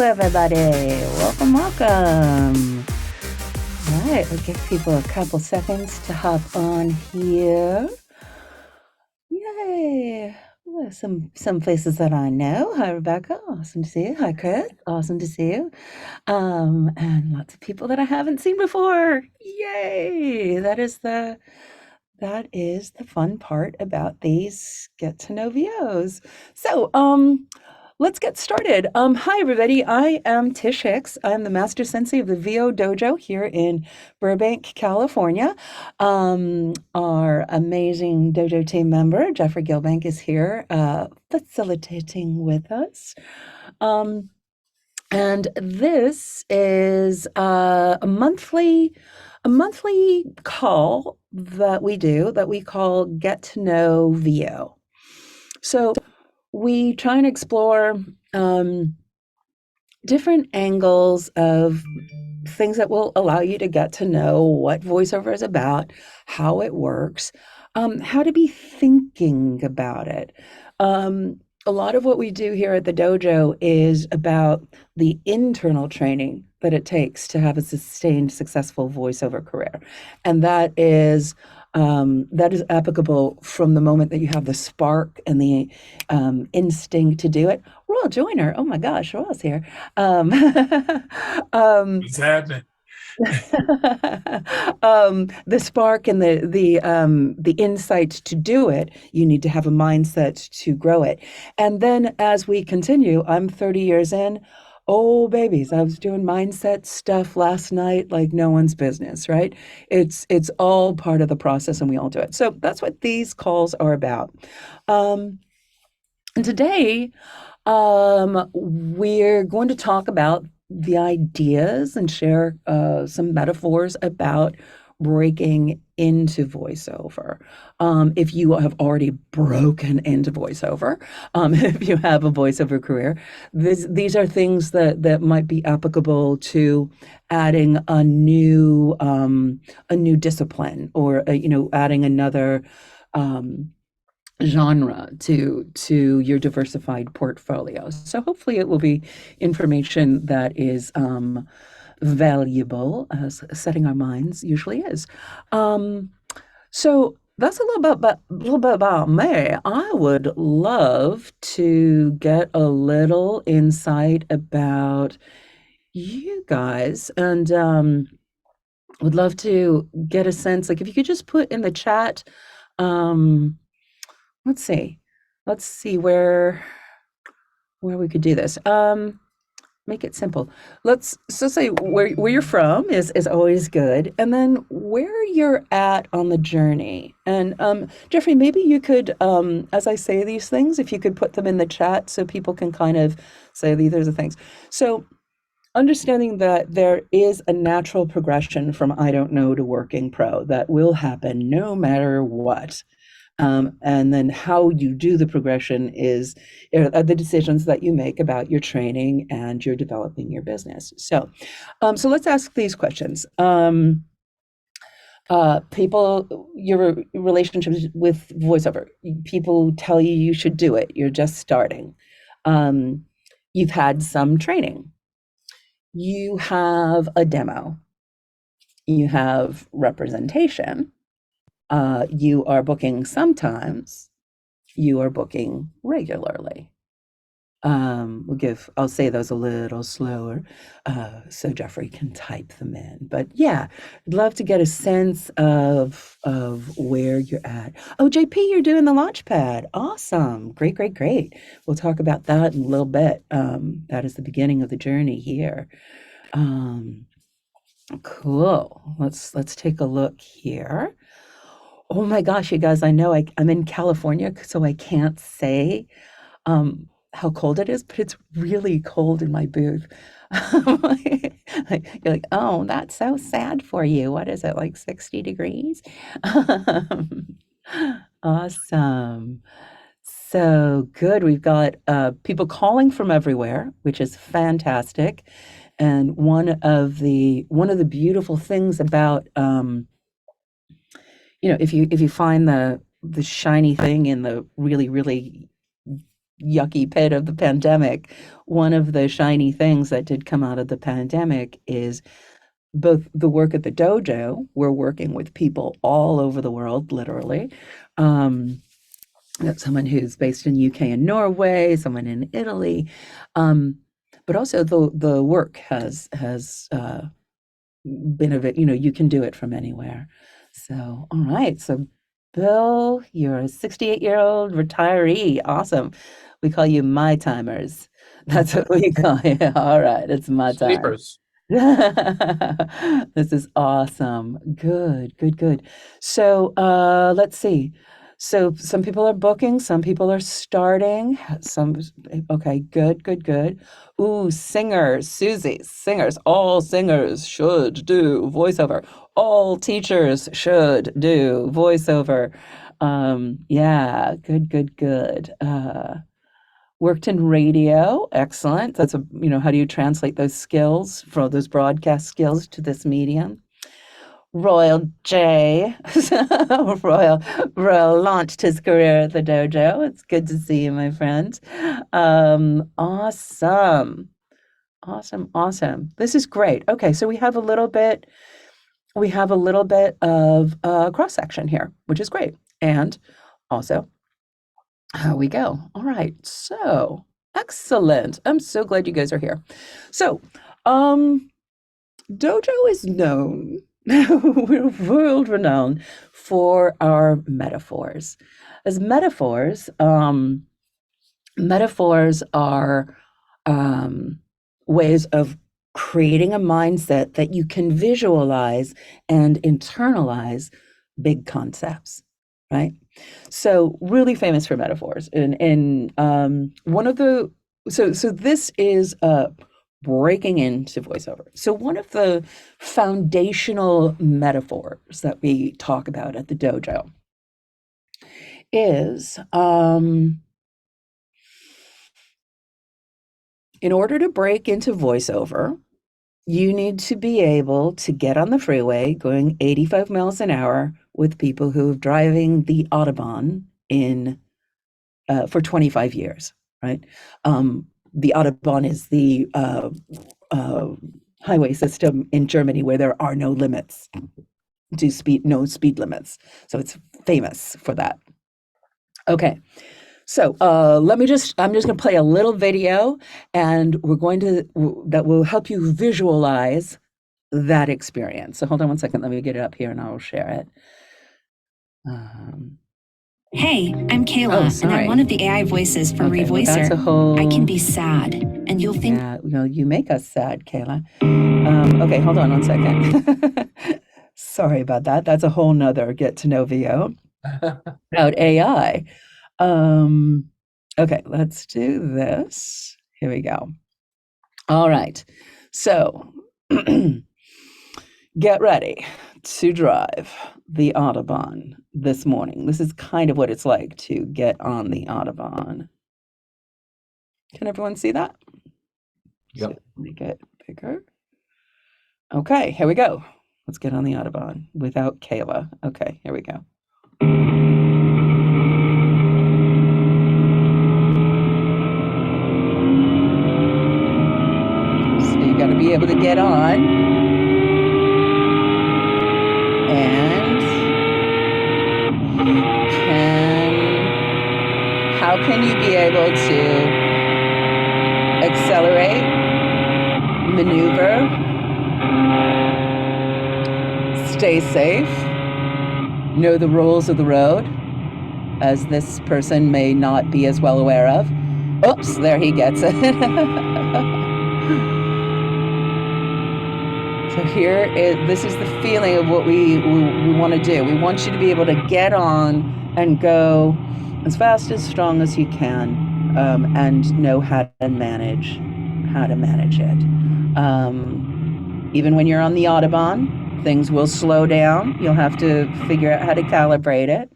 everybody. Welcome. All right, we'll give people a couple seconds to hop on here. Yay. Well, some faces that I know. Hi, Rebecca. Awesome to see you. Hi, Chris. Awesome to see you. And lots of people that I haven't seen before. Yay. That is the fun part about these get to know VOs. So, let's get started. Hi, everybody. I am Tish Hicks. I'm the master sensei of the VO Dojo here in Burbank, California. Our amazing dojo team member, Jeffrey Gilbank, is here facilitating with us. And this is a monthly call that we call Get to Know VO. So we try and explore different angles of things that will allow you to get to know what voiceover is about, how it works, how to be thinking about it. A lot of what we do here at the dojo is about the internal training that it takes to have a sustained, successful voiceover career. And that is applicable from the moment that you have the spark and the instinct to do it. Royal Joiner, oh my gosh, Royal's here. What's happening? The spark and the insight to do it, you need to have a mindset to grow it. And then as we continue, I'm 30 years in. Oh, babies, I was doing mindset stuff last night like no one's business, right? It's all part of the process and we all do it. So that's what these calls are about. And today, we're going to talk about the ideas and share some metaphors about breaking into voiceover. If you have already broken into voiceover, if you have a voiceover career, these are things that might be applicable to adding a new discipline or adding another genre to your diversified portfolio. So hopefully it will be information that is valuable, as setting our minds usually is. So that's a little bit about me. I would love to get a little insight about you guys, and would love to get a sense, like if you could just put in the chat. Um, let's see. Let's see where we could do this. Make it simple. Let's so say where you're from is always good, and then where you're at on the journey. And Jeffrey, maybe you could, as I say these things, if you could put them in the chat so people can kind of say these are the things. So understanding that there is a natural progression from I don't know to working pro that will happen no matter what. And then how you do the progression are the decisions that you make about your training and your developing your business. So let's ask these questions. People, your relationships with voiceover, people tell you you should do it. You're just starting. You've had some training. You have a demo. You have representation. You are booking sometimes. You are booking regularly. I'll say those a little slower, so Jeffrey can type them in. But yeah, I'd love to get a sense of where you're at. Oh, JP, you're doing the launch pad. Awesome. Great, great, great. We'll talk about that in a little bit. That is the beginning of the journey here. Cool. Let's take a look here. Oh my gosh, you guys, I know I'm in California, so I can't say how cold it is, but it's really cold in my booth. You're like, oh, that's so sad for you. What is it, like 60 degrees? Awesome. So good. We've got people calling from everywhere, which is fantastic. And one of the beautiful things about if you find the shiny thing in the really, really yucky pit of the pandemic, one of the shiny things that did come out of the pandemic is both the work at the dojo. We're working with people all over the world, literally. Um, Someone who's based in UK and Norway, someone in Italy, um, but also the work has been of it. You can do it from anywhere. So, all right. So, Bill, you're a 68-year-old retiree. Awesome. We call you my timers. That's what we call you. All right, it's my time. Sleepers. This is awesome. Good, good, good. So, let's see. So some people are booking, some people are starting. Okay, good, good, good. Ooh, singers, Susie, singers. All singers should do voiceover. All teachers should do voiceover. Yeah, good, good, good. Worked in radio. Excellent. How do you translate those skills from those broadcast skills to this medium? Royal J. Royal Royal launched his career at the dojo. It's good to see you, my friend. Awesome. Awesome, awesome. This is great. Okay, so we have a little bit of cross section here, which is great. And also how we go. All right. So, excellent. I'm so glad you guys are here. So, um Dojo is known, we're world renowned for our metaphors. As metaphors are um, ways of creating a mindset that you can visualize and internalize big concepts, right? So really famous for metaphors. And one of the so this is breaking into voiceover. So one of the foundational metaphors that we talk about at the dojo is in order to break into voiceover, you need to be able to get on the freeway going 85 miles an hour with people who are driving the Autobahn in for 25 years, right? The Autobahn is the uh, highway system in Germany where there are no limits to speed, no speed limits. So it's famous for that. Okay, so I'm just going to play a little video, and that will help you visualize that experience. So hold on one second. Let me get it up here, and I will share it. Um, Hey, I'm Kayla, and sorry. I'm one of the AI voices for Okay, well, that's a Revoicer. whole. I can be sad, and you'll think. Yeah, you make us sad, Kayla. Okay, hold on one second. Sorry about that. That's a whole nother get to know VO about AI. Okay, let's do this. Here we go. All right. So get ready to drive the Autobahn this morning. This is kind of what it's like to get on the Autobahn. Can everyone see that? Yep. So make it bigger. Okay, here we go. Let's get on the Autobahn without Kayla. Okay, here we go. So you got to be able to get on. And how can you be able to accelerate, maneuver, stay safe, know the rules of the road, as this person may not be as well aware of. Oops, there he gets it. So this is the feeling of what we want to do. We want you to be able to get on and go as fast, as strong as you can, and know how to manage it. Even when you're on the Autobahn, things will slow down. You'll have to figure out how to calibrate it.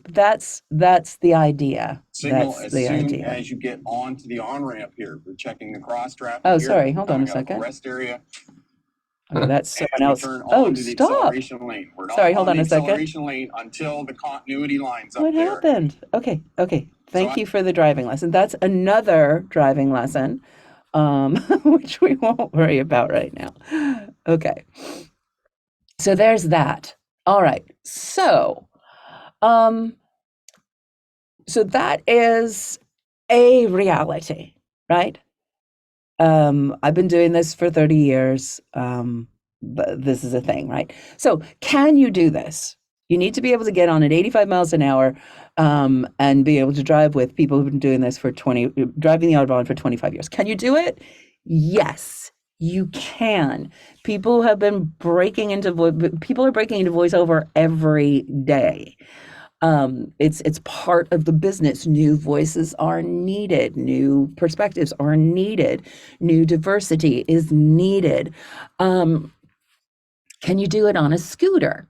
But that's the idea. Signal That's as the soon idea. as you get onto the on-ramp here. We're checking the cross traffic. Oh, here, sorry. Hold on a coming up second. Rest area. Okay, that's As someone we else. turn Oh, onto the stop. acceleration lane. We're not Sorry, hold on the a second. acceleration lane until the continuity lines up What there. happened? Okay, okay. Thank you for the driving lesson. That's another driving lesson, which we won't worry about right now. Okay. So there's that. All right. Um, so that is a reality, right? I've been doing this for 30 years. But this is a thing, right? So can you do this? You need to be able to get on at 85 miles an hour, and be able to drive with people who've been doing this for driving the Autobahn for 25 years. Can you do it? Yes, you can. People are breaking into voiceover every day. It's part of the business. New voices are needed, new perspectives are needed, new diversity is needed. Can you do it on a scooter?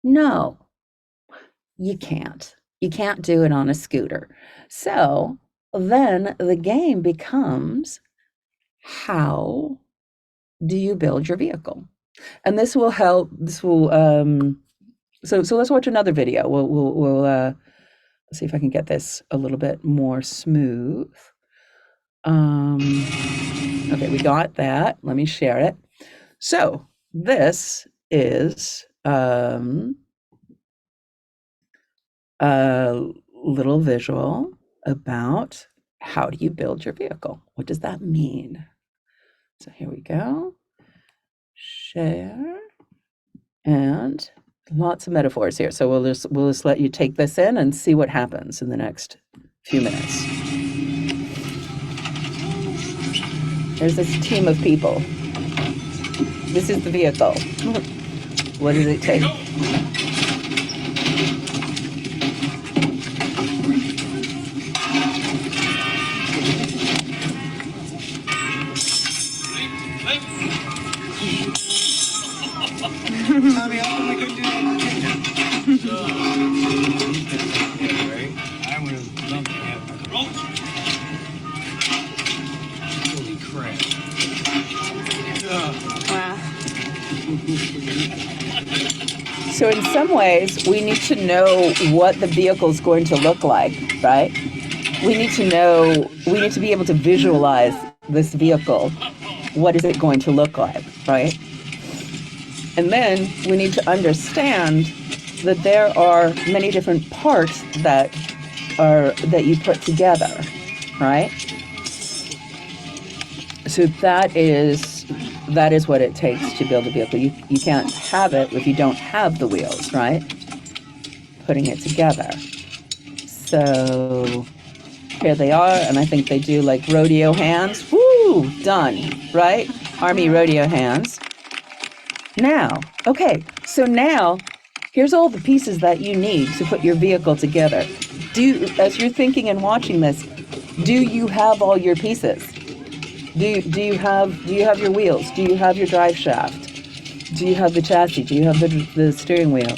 No, you can't. You can't do it on a scooter. So then the game becomes, how do you build your vehicle? And this will help. This will so let's watch another video. We'll see if I can get this a little bit more smooth. Okay, we got that. Let me share it. So this is a little visual about how do you build your vehicle? What does that mean? So here we go. Share. And lots of metaphors here. So we'll just let you take this in and see what happens in the next few minutes. There's this team of people. This is the vehicle. What does it take? So in some ways, we need to know what the vehicle is going to look like, right? We need to be able to visualize this vehicle. What is it going to look like, right? And then we need to understand that there are many different parts that you put together, right? So that is what it takes to build a vehicle. You can't have it if you don't have the wheels, right? Putting it together. So here they are, and I think they do like rodeo hands. Woo! Done, right? Army rodeo hands. Now, okay, so now here's all the pieces that you need to put your vehicle together. As you're thinking and watching this, do you have all your pieces? Do you have your wheels? Do you have your drive shaft? Do you have the chassis? Do you have the steering wheel?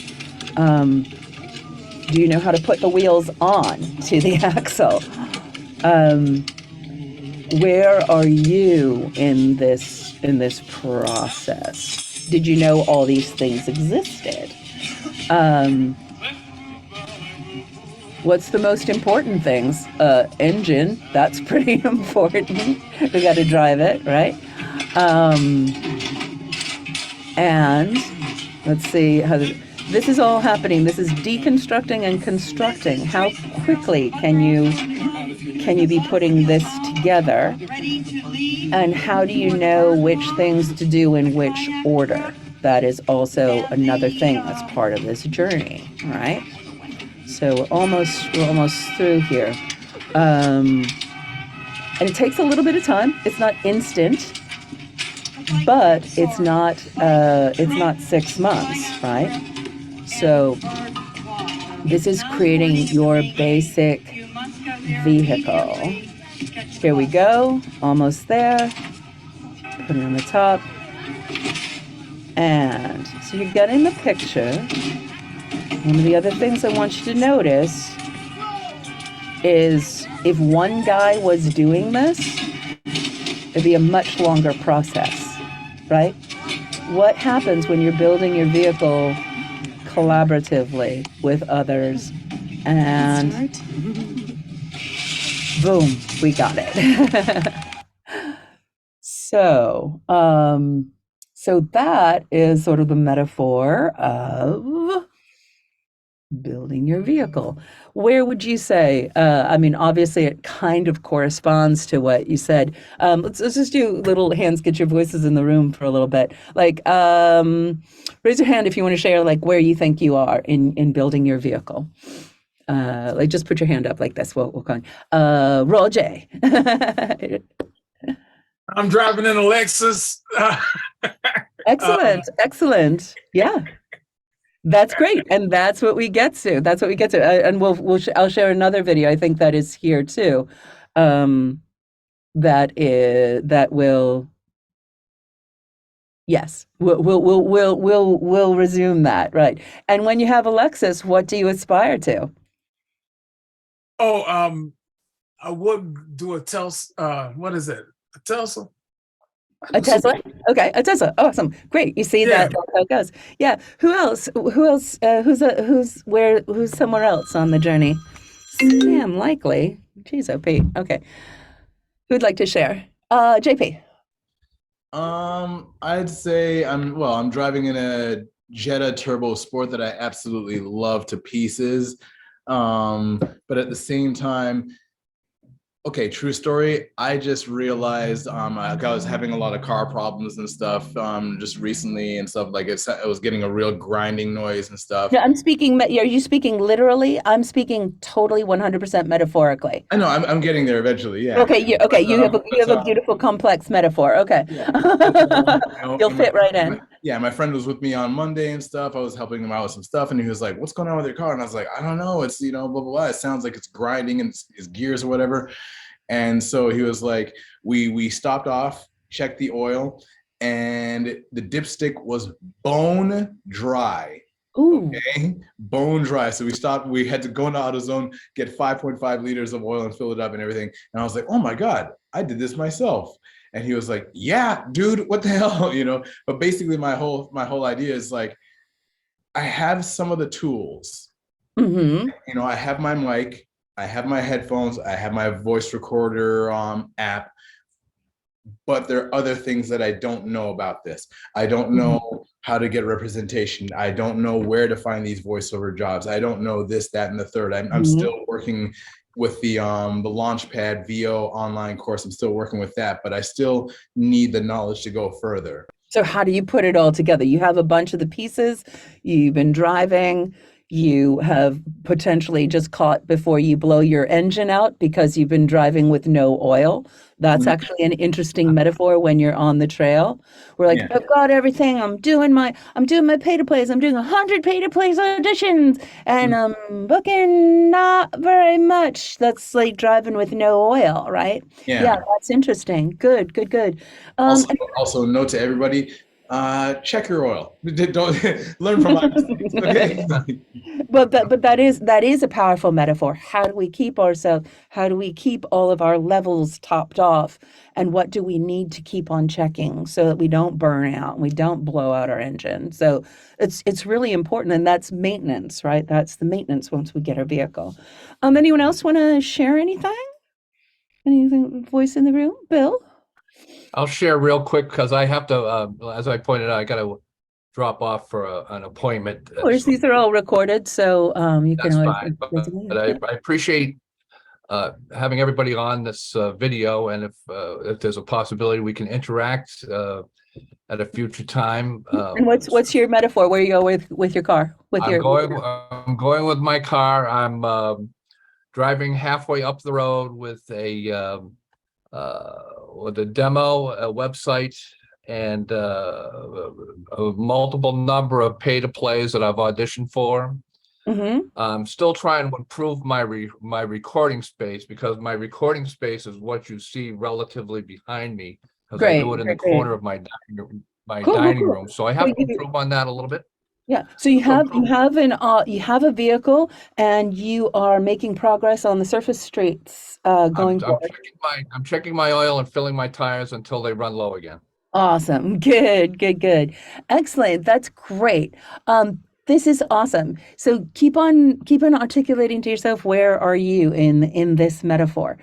Do you know how to put the wheels on to the axle? Where are you in this process? Did you know all these things existed? What's the most important things? Engine, that's pretty important. We got to drive it, right? And let's see how this is all happening. This is deconstructing and constructing. How quickly can you be putting this together? And how do you know which things to do in which order? That is also another thing that's part of this journey, right? So we're almost through here, and it takes a little bit of time. It's not instant, but it's not 6 months, right? So this is creating your basic vehicle. Here we go, almost there. Put it on the top, and so you're getting the picture. One of the other things I want you to notice is if one guy was doing this, it'd be a much longer process, right? What happens when you're building your vehicle collaboratively with others And Start. boom, we got it. So, so that is sort of the metaphor of building your vehicle. Where would you say? I mean, obviously, it kind of corresponds to what you said. Let's just do little hands, get your voices in the room for a little bit. Like, raise your hand if you want to share, like, where you think you are in building your vehicle. Like, just put your hand up like this. We'll call. Roll J. I'm driving in a Lexus. Excellent, excellent. Yeah. That's great, and that's what we get to. That's what we get to, and I'll share another video. I think that is here too. That will yes, we'll resume that, right? And when you have Alexis, what do you aspire to? oh, I would do a Tesla. What is it? A Tesla? A Tesla? Okay, a Tesla. Awesome, great. You see Yeah. that's how it goes. Yeah. Who else? Who else? Who's where? Who's somewhere else on the journey? Sam, likely. Jeez, oh Pete. Okay. Who'd like to share? JP. I'd say I'm driving in a Jetta Turbo Sport that I absolutely love to pieces. But at the same time, okay, true story. I just realized I was having a lot of car problems and stuff just recently and stuff like it was getting a real grinding noise and stuff. Yeah, I'm speaking. Are you speaking literally? I'm speaking totally 100% metaphorically. I know I'm getting there eventually. Yeah. Okay, you have a beautiful complex metaphor. Okay. Yeah. You'll fit right in. Yeah, my friend was with me on Monday and stuff. I was helping him out with some stuff, and he was like, "What's going on with your car?" And I was like, "I don't know. It's blah blah blah. It sounds like it's grinding and it's gears or whatever." And so he was like, "We stopped off, checked the oil, and the dipstick was bone dry." Ooh. Okay, bone dry. So we stopped. We had to go into AutoZone, get 5.5 liters of oil and fill it up and everything. And I was like, "Oh my god, I did this myself." And he was like, "Yeah, dude, what the hell?" But basically, my whole idea is like, I have some of the tools. Mm-hmm. I have my mic, I have my headphones, I have my voice recorder app, but there are other things that I don't know about this. I don't know how to get representation. I don't know where to find these voiceover jobs. I don't know this, that, and the third. I'm still working with the Launchpad VO online course. I'm still working with that, but I still need the knowledge to go further. So how do you put it all together? You have a bunch of the pieces, you've been driving, you have potentially just caught before you blow your engine out because you've been driving with no oil. That's actually an interesting metaphor when you're on the trail. We're like, Yeah. I've got everything. I'm doing my pay to plays. I'm doing 100 pay to plays auditions, and I'm booking not very much. That's like driving with no oil, right? Yeah. Yeah, that's interesting. Good, good, good. Also, note to everybody: check your oil. Don't learn from my mistakes. Okay. But that is a powerful metaphor. How do we keep ourselves? How do we keep all of our levels topped off? And what do we need to keep on checking so that we don't burn out and we don't blow out our engine? So it's really important, and that's maintenance, right? That's the maintenance once we get our vehicle. Anyone else want to share anything? Anything? Voice in the room, Bill? I'll share real quick because I have to, as I pointed out, I got to drop off for an appointment. Of course, these are all recorded, so you can That's always. fine. But I appreciate having everybody on this video, and if there's a possibility we can interact at a future time. And what's your metaphor? Where you go with your car? I'm going with my car. I'm driving halfway up the road with a demo website and a multiple number of pay to plays that I've auditioned for. I'm still trying to improve my recording space, because my recording space is what you see relatively behind me, because I do it in the corner of my dining room. So I have to improve on that a little bit. Yeah. So you have a vehicle, and you are making progress on the surface streets going forward. I'm checking my oil and filling my tires until they run low again. Awesome. Good, good, good. Excellent. That's great. This is awesome. So keep on articulating to yourself, where are you in this metaphor?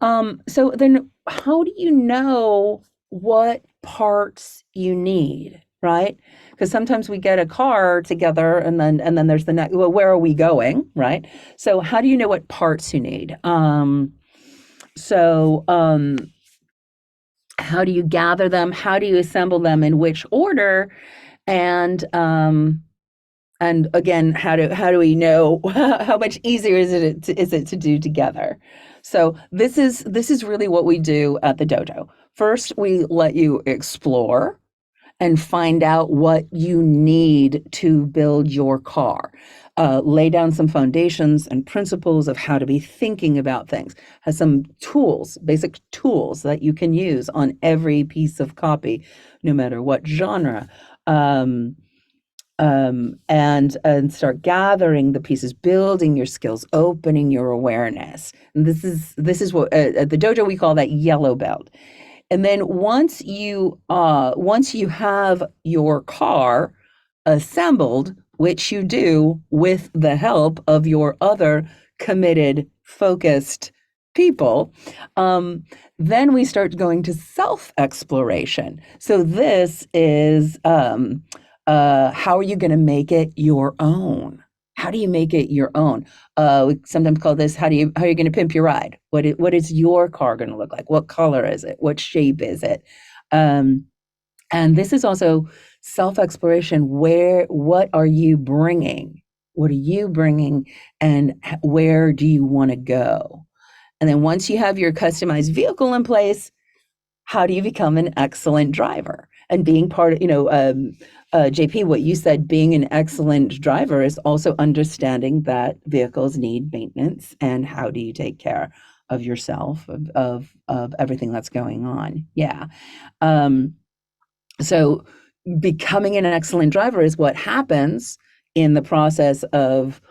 So then how do you know what parts you need, right? Because sometimes we get a car together and then there's the next, well, where are we going, right? So how do you know what parts you need? So how do you gather them? How do you assemble them, in which order? And again, how do we know how much easier is it to do together? So this is really what we do at the dojo. First, we let you explore and find out what you need to build your car. Lay down some foundations and principles of how to be thinking about things. Has some tools, basic tools that you can use on every piece of copy, no matter what genre. Um, and start gathering the pieces, building your skills, opening your awareness. And this is what at the dojo we call that yellow belt. And then once you have your car assembled, which you do with the help of your other committed, focused people, then we start going to self exploration. So this is how are you going to make it your own? How do you make it your own? We sometimes call this, how are you going to pimp your ride? What is your car going to look like? What color is it? What shape is it? Um, and this is also self-exploration. What are you bringing? What are you bringing, and where do you want to go? And then once you have your customized vehicle in place, how do you become an excellent driver? And being part of, JP, what you said, being an excellent driver is also understanding that vehicles need maintenance, and how do you take care of yourself, of everything that's going on. Yeah. Um, so becoming an excellent driver is what happens in the process of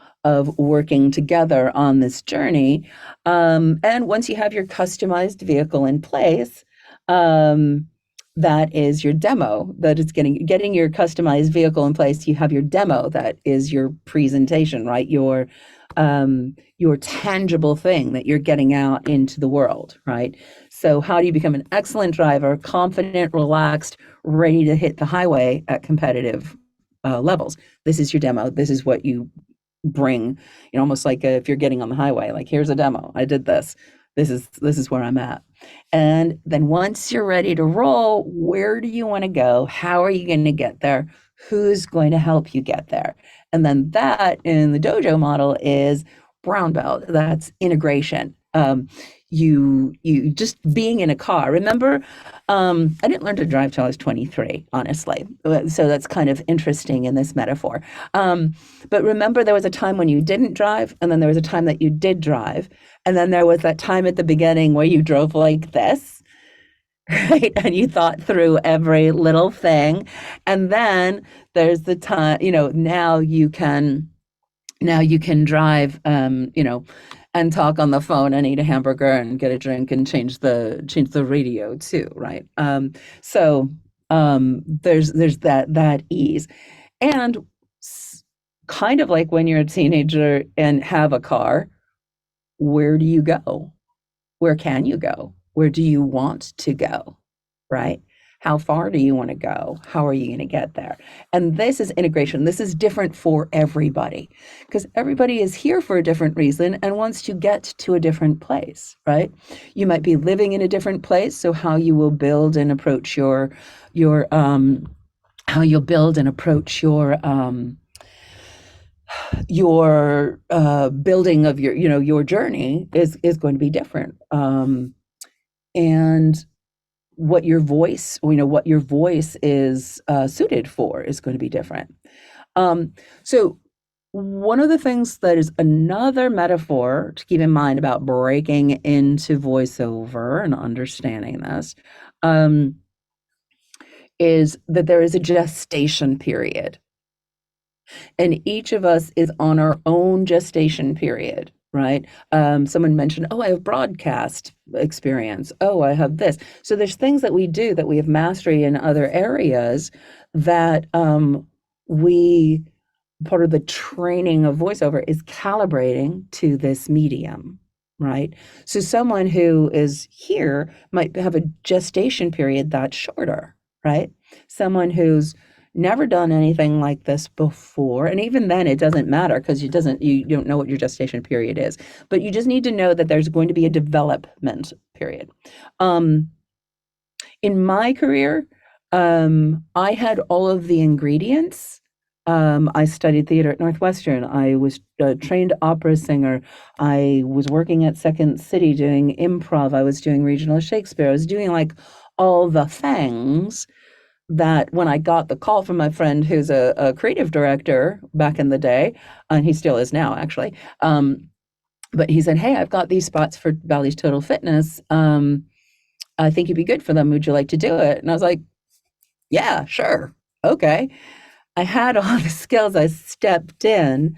working together on this journey. And once you have your customized vehicle in place, um, that is your demo. That is getting your customized vehicle in place. You have your demo. That is your presentation, right? Your tangible thing that you're getting out into the world, right? So how do you become an excellent driver, confident, relaxed, ready to hit the highway at competitive levels? This is your demo. This is what you bring, almost like if you're getting on the highway, like, here's a demo. I did this. This is where I'm at. And then once you're ready to roll, where do you want to go? How are you going to get there? Who's going to help you get there? And then that in the dojo model is brown belt. That's integration. You just being in a car. Remember, I didn't learn to drive till I was 23, honestly. So that's kind of interesting in this metaphor. But remember, there was a time when you didn't drive, and then there was a time that you did drive. And then there was that time at the beginning where you drove like this, right? And you thought through every little thing. And then there's the time, now you can drive, and talk on the phone and eat a hamburger and get a drink and change the radio too, right? There's that ease. And kind of like when you're a teenager and have a car, where do you go? Where can you go? Where do you want to go? Right? How far do you want to go? How are you going to get there? And this is integration. This is different for everybody, because everybody is here for a different reason and wants to get to a different place, right? You might be living in a different place, so how you will build and approach your how you'll build and approach your building of your journey is going to be different. And what your voice is suited for is going to be different. So one of the things that is another metaphor to keep in mind about breaking into voiceover and understanding this, is that there is a gestation period. And each of us is on our own gestation period, right? Someone mentioned, oh, I have broadcast experience. Oh, I have this. So there's things that we do that we have mastery in other areas that we part of the training of voiceover is calibrating to this medium, right? So someone who is here might have a gestation period that's shorter, right? Someone who's never done anything like this before, and even then it doesn't matter because you don't know what your gestation period is, but you just need to know that there's going to be a development period. In my career, I had all of the ingredients. I studied theater at Northwestern. I was a trained opera singer. I was working at Second City doing improv. I was doing regional Shakespeare. I was doing like all the things that when I got the call from my friend who's a creative director back in the day, and he still is now actually, but he said, "Hey, I've got these spots for Bally's Total Fitness. I think you'd be good for them. Would you like to do it?" And I was like, "Yeah, sure. Okay." I had all the skills. I stepped in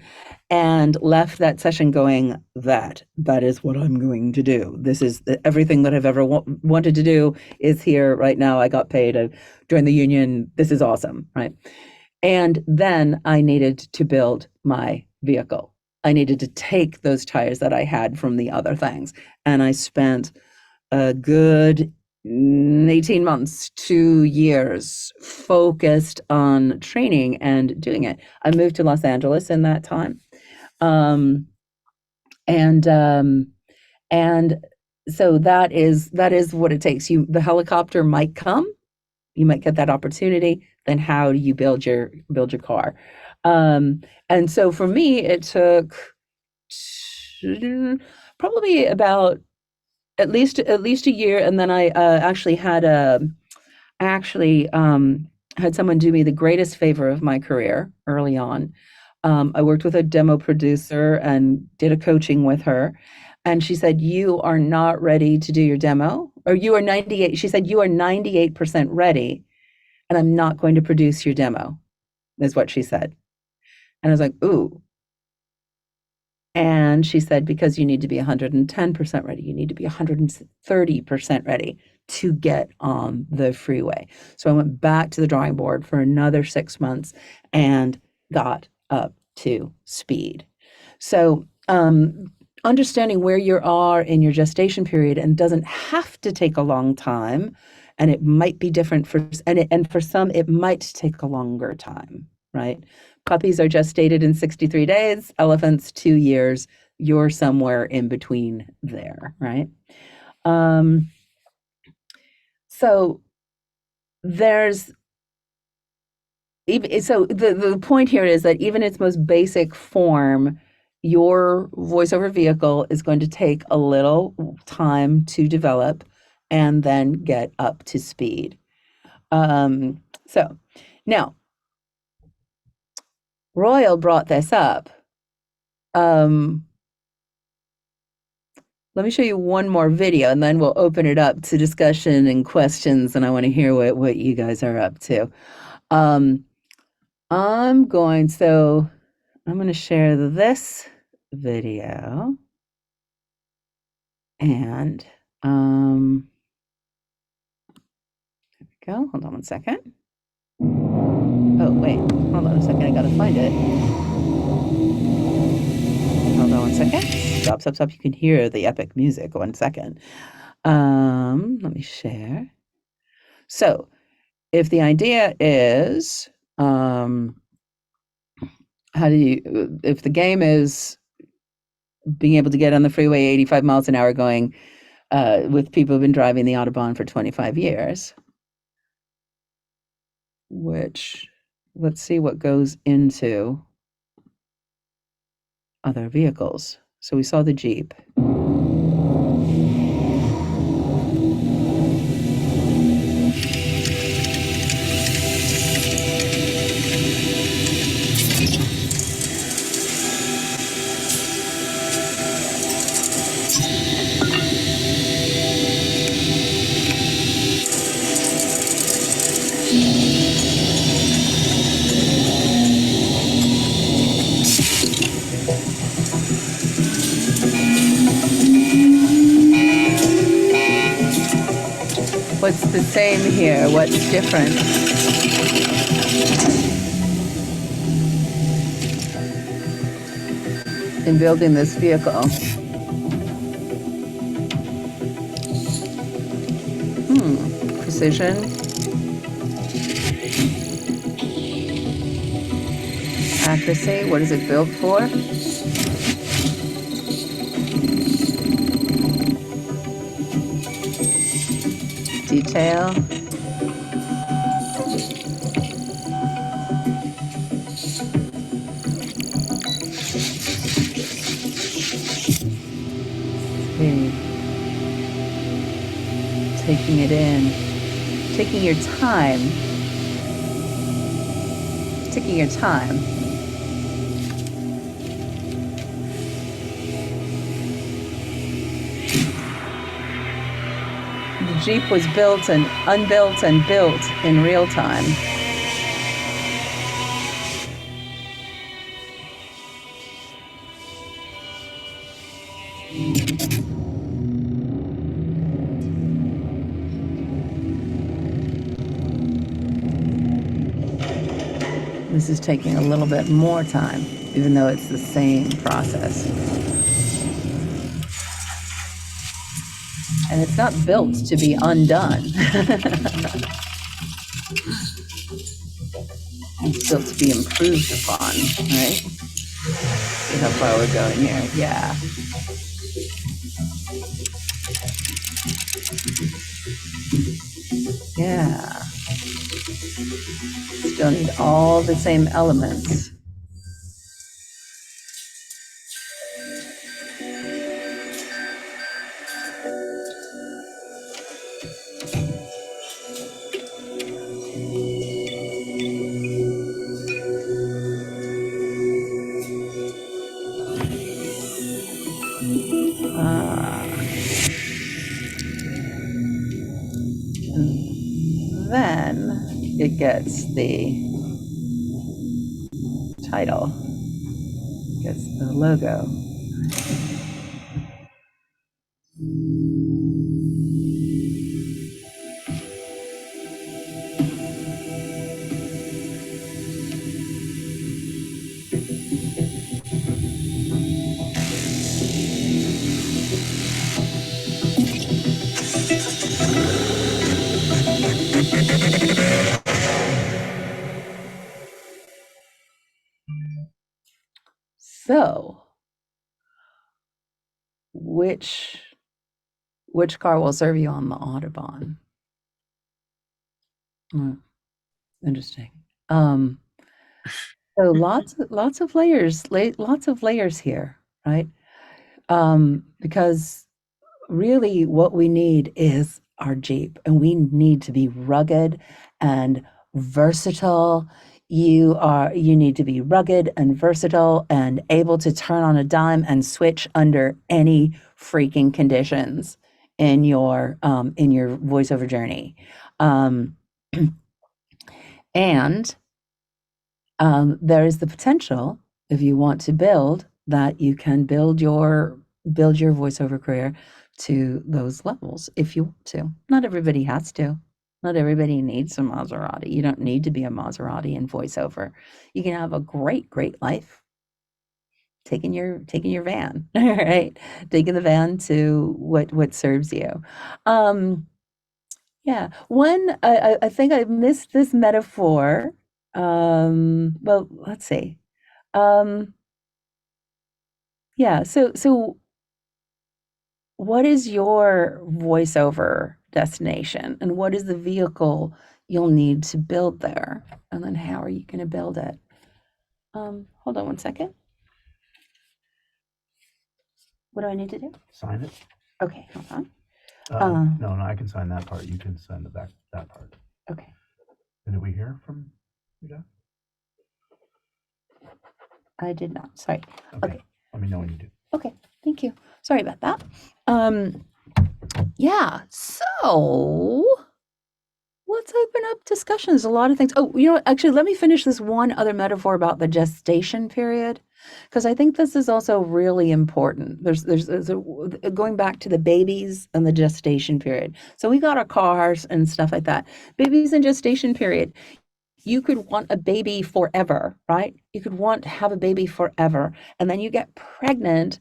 and left that session going, that is what I'm going to do. This is everything that I've ever wanted to do is here right now. I got paid. I joined the union. This is awesome, right? And then I needed to build my vehicle. I needed to take those tires that I had from the other things. And I spent a good 18 months, 2 years focused on training and doing it. I moved to Los Angeles in that time. And so that is what it takes. The helicopter might come, you might get that opportunity, then how do you build your car? And so for me, it took probably about at least a year, and then I actually had someone do me the greatest favor of my career early on. I worked with a demo producer and did a coaching with her, and she said, "You are not ready to do your demo, or you are 98." She said, "You are 98% ready, and I'm not going to produce your demo," is what she said. And I was like, "Ooh." And she said, because you need to be 110% ready. You need to be 130% ready to get on the freeway. So I went back to the drawing board for another 6 months and got up to speed. So understanding where you are in your gestation period, and doesn't have to take a long time, and it might be different and for some, it might take a longer time, right? Puppies are gestated in 63 days, elephants 2 years. You're somewhere in between there, right? So there's the point here is that even its most basic form, your voiceover vehicle is going to take a little time to develop and then get up to speed. So now, Royal brought this up. Let me show you one more video, and then we'll open it up to discussion and questions, and I want to hear what you guys are up to. I'm going to share this video, and there we go. Hold on one second. Oh, wait, hold on a second. I gotta find it. Hold on one second. Stop. You can hear the epic music. 1 second. Let me share. So if the idea is, if the game is being able to get on the freeway 85 miles an hour going with people who've been driving the Autobahn for 25 years, which, let's see what goes into other vehicles. So we saw the Jeep. What's the same here? What's different? in building this vehicle. Precision. Accuracy. What is it built for? Detail. Taking it in, taking your time, taking your time. The Jeep was built and unbuilt and built in real time. This is taking a little bit more time, even though it's the same process. And it's not built to be undone. It's built to be improved upon, right? See how far we're going here. Yeah. Yeah. Still need all the same elements. Then it gets the title, gets the logo. So, which car will serve you on the Autobahn? Interesting. So lots of layers here, right? Because really what we need is our Jeep, and we need to be rugged and versatile. You need to be rugged and versatile and able to turn on a dime and switch under any freaking conditions in your voiceover journey. And there is the potential, if you want to build, that you can build your voiceover career to those levels if you want to. Not everybody has to. Not everybody needs a Maserati. You don't need to be a Maserati in voiceover. You can have a great life taking your van, right? Taking the van to what serves you. Yeah. One, I think I missed this metaphor. Well, let's see. Yeah, so what is your voiceover destination, and what is the vehicle you'll need to build there? And then how are you going to build it? Hold on one second. What do I need to do? Sign it. Okay, hold on. No, I can sign that part. You can sign that part. Okay. And did we hear from you, Jeff? I did not. Sorry. Okay. Let me know when you do. Okay. Thank you. Sorry about that. Yeah. So let's open up discussions. A lot of things. Oh, actually, let me finish this one other metaphor about the gestation period, because I think this is also really important. There's going back to the babies and the gestation period. So we got our cars and stuff like that. Babies and gestation period. you could want a baby forever, right? You could want to have a baby forever, and then you get pregnant,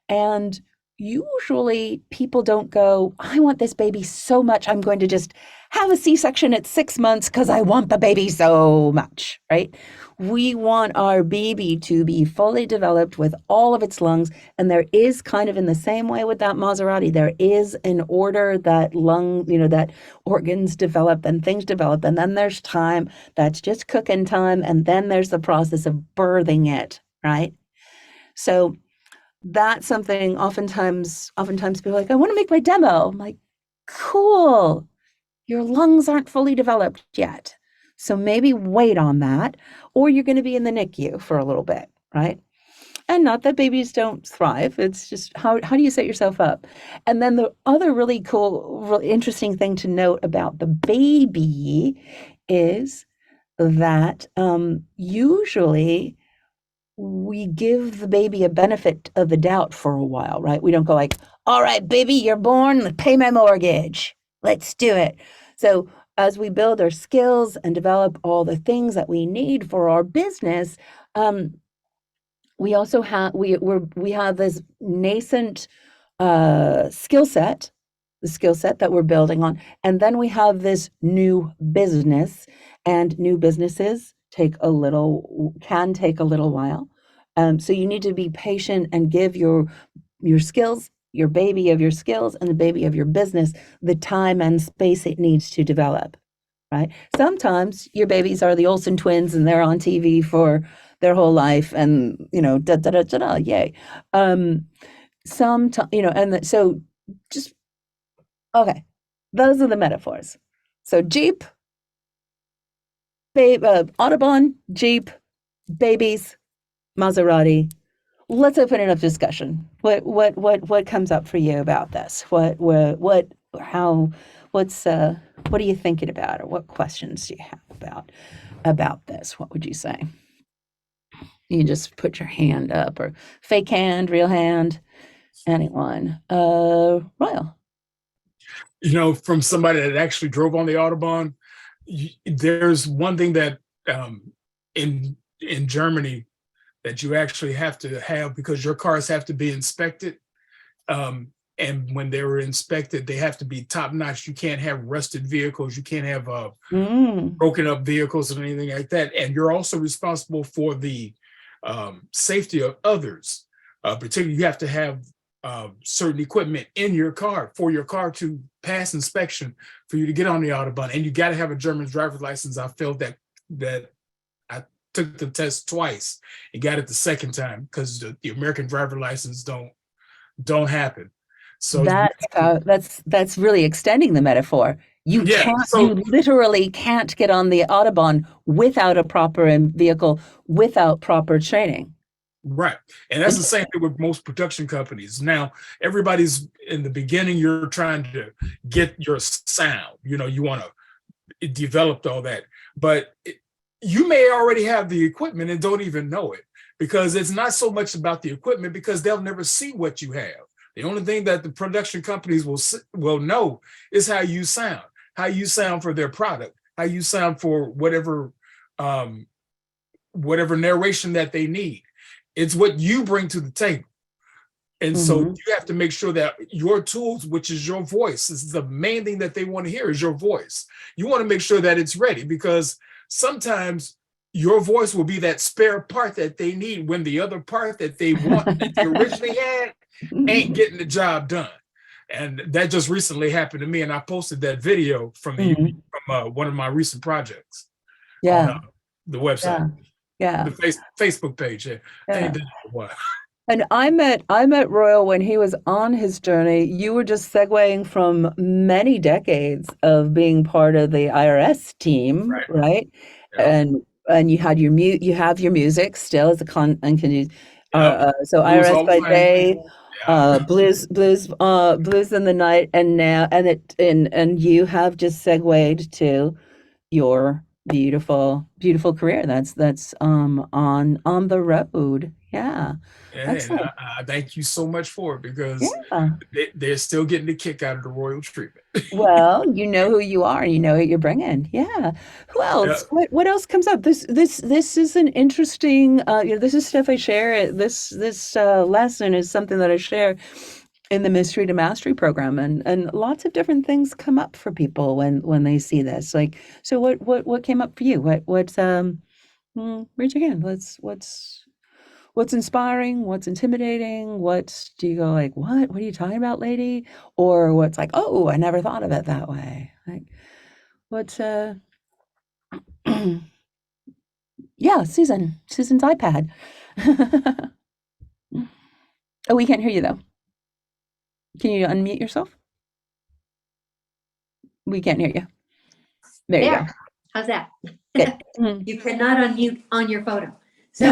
and usually people don't go, I want this baby so much, I'm going to just have a C-section at 6 months because I want the baby so much, right? We want our baby to be fully developed with all of its lungs. And there is kind of in the same way with that Maserati, there is an order that that organs develop and things develop. And then there's time that's just cooking time. And then there's the process of birthing it, right? So that's something oftentimes people are like, I want to make my demo. I'm like, cool. Your lungs aren't fully developed yet. So maybe wait on that, or you're going to be in the NICU for a little bit, right? And not that babies don't thrive. It's just how do you set yourself up? And then the other really cool, really interesting thing to note about the baby is that usually we give the baby a benefit of the doubt for a while, right? We don't go like, all right, baby, you're born, pay my mortgage. Let's do it. So as we build our skills and develop all the things that we need for our business, we also have we have this nascent skill set, the skill set that we're building on, and then we have this new business, and new businesses can take a little while. So you need to be patient and give your skills, your baby of your skills and the baby of your business, the time and space it needs to develop, right? Sometimes your babies are the Olsen twins and they're on TV for their whole life and, da, da, da, da, da, yay. So just, okay, those are the metaphors. So Jeep, Audubon, Jeep, babies, Maserati. Let's open it up to discussion. What comes up for you about this? What are you thinking about, or what questions do you have about this? What would you say? You can just put your hand up, or fake hand, real hand, anyone. Royal. From somebody that actually drove on the Autobahn, there's one thing that in Germany that you actually have to have, because your cars have to be inspected. And when they were inspected, they have to be top notch. You can't have rusted vehicles. You can't have broken up vehicles or anything like that. And you're also responsible for the safety of others. Particularly, you have to have certain equipment in your car for your car to pass inspection for you to get on the Autobahn. And you got to have a German driver's license. I felt that I took the test twice and got it the second time, because the American driver license don't happen. So that's really extending the metaphor. You literally can't get on the Autobahn without a proper vehicle, without proper training. Right. And that's the same thing with most production companies. Now, everybody's in the beginning, you're trying to get your sound, you want to develop all that, but you may already have the equipment and don't even know it, because it's not so much about the equipment, because they'll never see what you have. The only thing that the production companies will know is how you sound for their product, how you sound for whatever narration that they need. It's what you bring to the table. And so you have to make sure that your tools, which is your voice, is the main thing that they want to hear, is your voice. You want to make sure that it's ready, because sometimes your voice will be that spare part that they need when the other part that they want that they originally had ain't getting the job done. And that just recently happened to me, and I posted that video from one of my recent projects on the website, the Facebook page. And I met Royal when he was on his journey. You were just segueing from many decades of being part of the IRS team, right? Yeah. And you had you have your music still as a so blues IRS by day, blues in the night, and now and you have just segued to your Beautiful, beautiful career. That's on the road. Yeah. And Excellent. I thank you so much for it because Yeah. they're still getting the kick out of the royal treatment. Well, you know who you are, and you know what you're bringing. Yeah. Who Yeah. else? What else comes up? This is an interesting. This is stuff I share. This lesson is something that I share in the Mystery to Mastery program, and lots of different things come up for people when they see this. Like, so what came up for you? Raise your hand. What's inspiring? What's intimidating? What do you go like, what? What are you talking about, lady? Or what's like, oh, I never thought of it that way. Like, what's yeah, Susan's iPad. Oh, we can't hear you though. Can you unmute yourself? We can't hear you. There you go. There. How's that? Good. Mm. You cannot unmute on your photo. So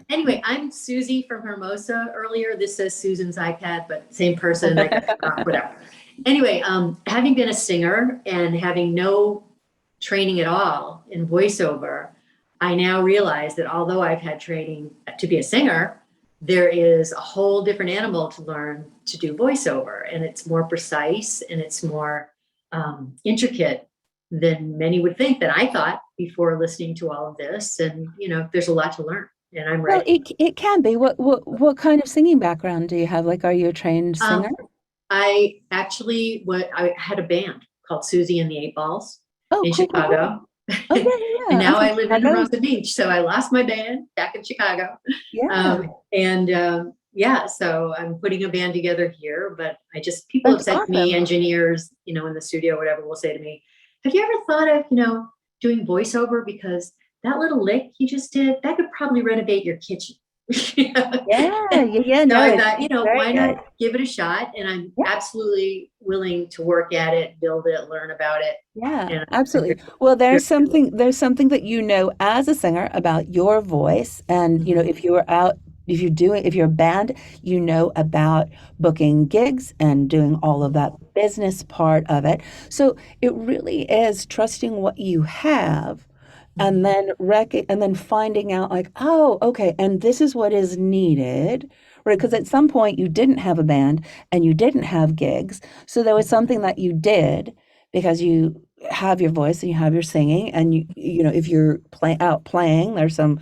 anyway, I'm Susie from Hermosa earlier. This says Susan's iPad, but same person. I got whatever. Anyway, having been a singer and having no training at all in voiceover, I now realize that although I've had training to be a singer, there is a whole different animal to learn to do voiceover, and it's more precise and it's more intricate than many would think, that I thought before listening to all of this. And, there's a lot to learn, and I'm Well, ready. it can be. What kind of singing background do you have? Like, are you a trained singer? I actually, I had a band called Susie and the Eight Balls Oh, in cool, cool, cool. Chicago. Oh, yeah, And yeah. now I'm I from live in Chicago. Hermosa Beach. So I lost my band back in Chicago. Yeah, Yeah, so I'm putting a band together here, but people have that's said to me, awesome. engineers, in the studio, whatever, will say to me, have you ever thought of, doing voiceover? Because that little lick you just did, that could probably renovate your kitchen. Yeah. So No, I it's thought, very why good. not give it a shot? And I'm Yeah. absolutely willing to work at it, build it, learn about it. Yeah, And I'm absolutely. Well, there's something that you know as a singer about your voice, and if you're a band, you know about booking gigs and doing all of that business part of it. So it really is trusting what you have and then finding out like, oh, okay, and this is what is needed, right? Because at some point you didn't have a band and you didn't have gigs, so there was something that you did because you have your voice and you have your singing, and if you're out playing, there's some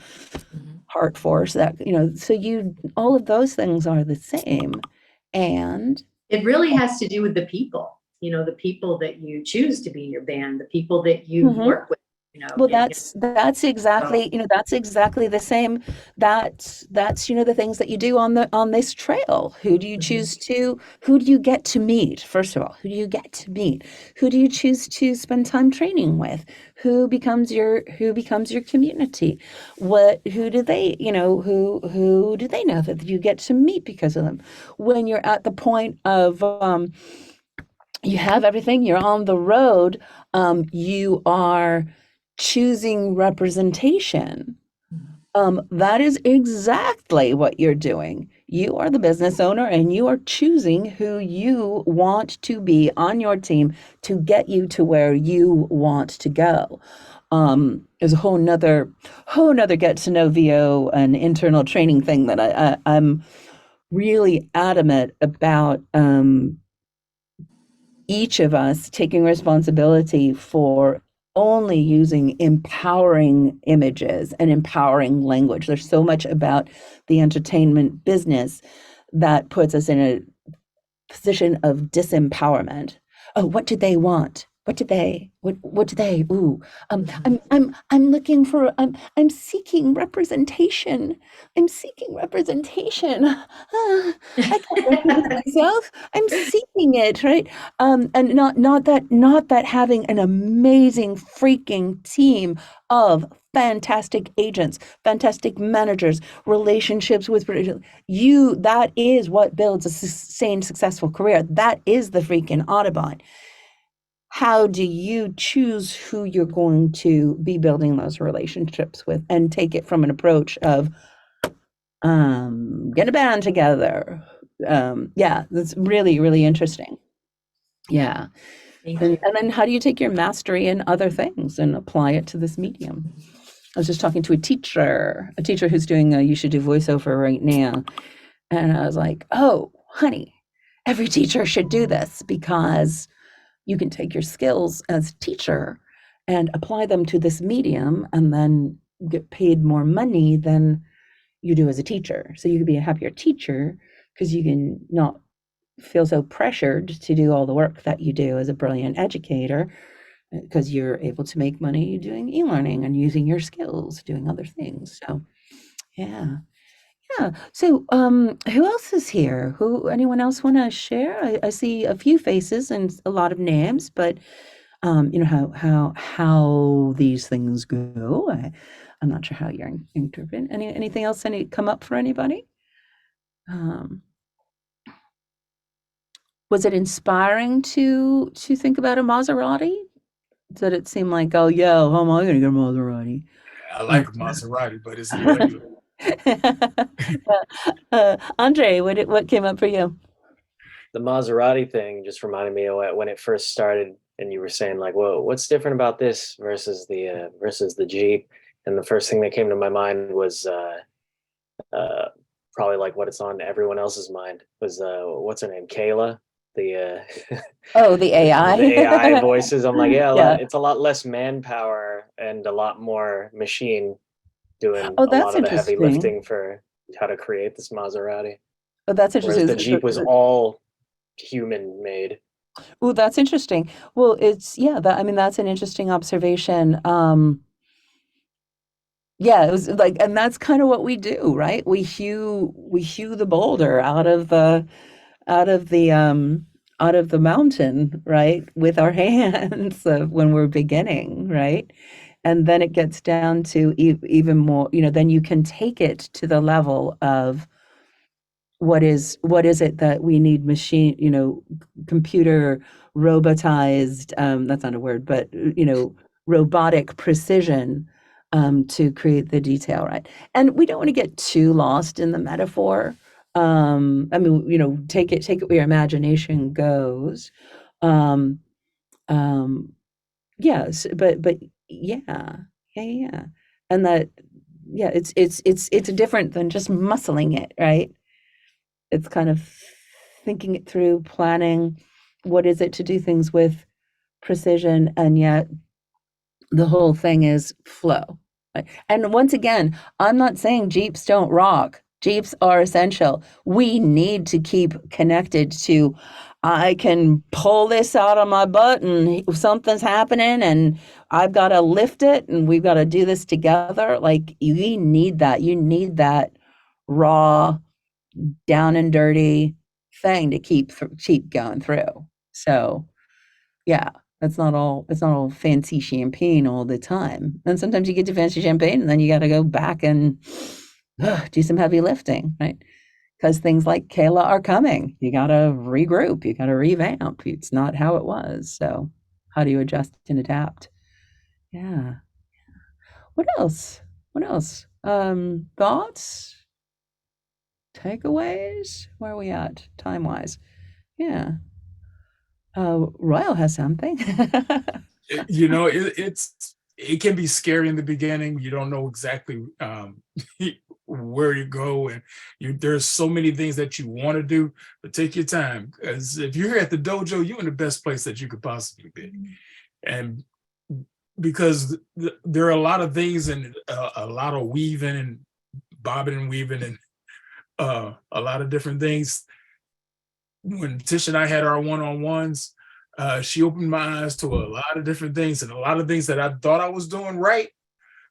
heart force that so you all of those things are the same, and it really has to do with the people, the people that you choose to be in your band, the people that you Mhm. work with, Well, and that's so, exactly, that's exactly the same. That's the things that you do on this trail. Who do you get to meet? First of all, who do you get to meet? Who do you choose to spend time training with? Who becomes your community? Who do they, who do they know that you get to meet because of them? When you're at the point of you have everything, you're on the road, you are choosing representation. That is exactly what you're doing. You are the business owner and you are choosing who you want to be on your team to get you to where you want to go. There's a whole nother get to know VO and internal training thing that I'm really adamant about, each of us taking responsibility for only using empowering images and empowering language. There's so much about the entertainment business that puts us in a position of disempowerment. Oh, what do they want? What do they ooh, I'm looking for, I'm seeking representation. I'm seeking representation. I can't represent myself. I'm seeking it, right? And not that having an amazing freaking team of fantastic agents, fantastic managers, relationships with that is what builds a sustained successful career. That is the freaking Audubon. How do you choose who you're going to be building those relationships with, and take it from an approach of get a band together? Yeah, that's really, really interesting. Yeah. Thank you. And then how do you take your mastery in other things and apply it to this medium? I was just talking to a teacher who's doing You Should Do Voiceover right now. And I was like, oh, honey, every teacher should do this because you can take your skills as a teacher and apply them to this medium and then get paid more money than you do as a teacher. So you could be a happier teacher because you can not feel so pressured to do all the work that you do as a brilliant educator because you're able to make money doing e-learning and using your skills doing other things. So yeah. So who else is here? Anyone else want to share? I see a few faces and a lot of names, but how these things go. I'm not sure how you're interpreting. Anything else come up for anybody? Was it inspiring to think about a Maserati? Did it seem like, oh yeah, how am I gonna get a Maserati? I like a Maserati, but it's irregular. Andre, what came up for you? The Maserati thing just reminded me of when it first started, and you were saying like, "Well, what's different about this versus the Jeep?" And the first thing that came to my mind was probably like what it's on everyone else's mind was what's her name, Kayla, the Oh, the AI. the AI voices. I'm like, Yeah. it's a lot less manpower and a lot more machine doing Oh, a that's lot of the heavy interesting. lifting for how to create this Maserati. Oh, that's Whereas interesting. the Jeep was all human made. Oh, that's interesting. Well, that's an interesting observation. Yeah, it was like, and that's kind of what we do, right? We hew the boulder out of the out of the mountain, right, with our hands when we're beginning, right? And then it gets down to even more, then you can take it to the level of what is it that we need machine, computer robotized, that's not a word, but robotic precision to create the detail, right? And we don't want to get too lost in the metaphor. I mean, take it where your imagination goes. Um, um, yes, but yeah, yeah. And that, yeah, it's different than just muscling it, right? It's kind of thinking it through, planning what is it to do things with precision, and yet the whole thing is flow. Right? And once again, I'm not saying Jeeps don't rock. Jeeps are essential. We need to keep connected to, I can pull this out of my butt and something's happening and I've got to lift it and we've got to do this together. Like you need that. You need that raw, down and dirty thing to keep going through. So yeah, it's not all fancy champagne all the time. And sometimes you get to fancy champagne and then you got to go back and do some heavy lifting, right? Because things like Kayla are coming. You got to regroup, you got to revamp. It's not how it was. So how do you adjust and adapt? Yeah. What else? Thoughts? Takeaways? Where are we at time-wise? Yeah. Royal has something. It can be scary in the beginning. You don't know exactly where you go, and there's so many things that you want to do, but take your time, because if you're here at the dojo, you're in the best place that you could possibly be. And because there are a lot of things and a lot of weaving and bobbing and weaving and a lot of different things. When Tish and I had our one-on-ones, she opened my eyes to a lot of different things, and a lot of things that I thought I was doing right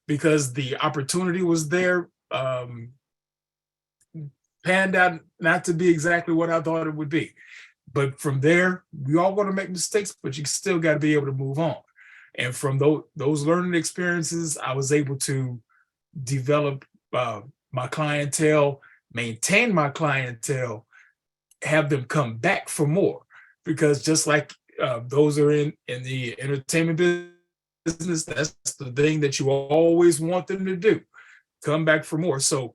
because the opportunity was there, panned out not to be exactly what I thought it would be. But from there, we all going to make mistakes, but you still got to be able to move on. And from those learning experiences, I was able to develop my clientele, maintain my clientele, have them come back for more. Because just like those are in the entertainment business, that's the thing that you always want them to do, come back for more. So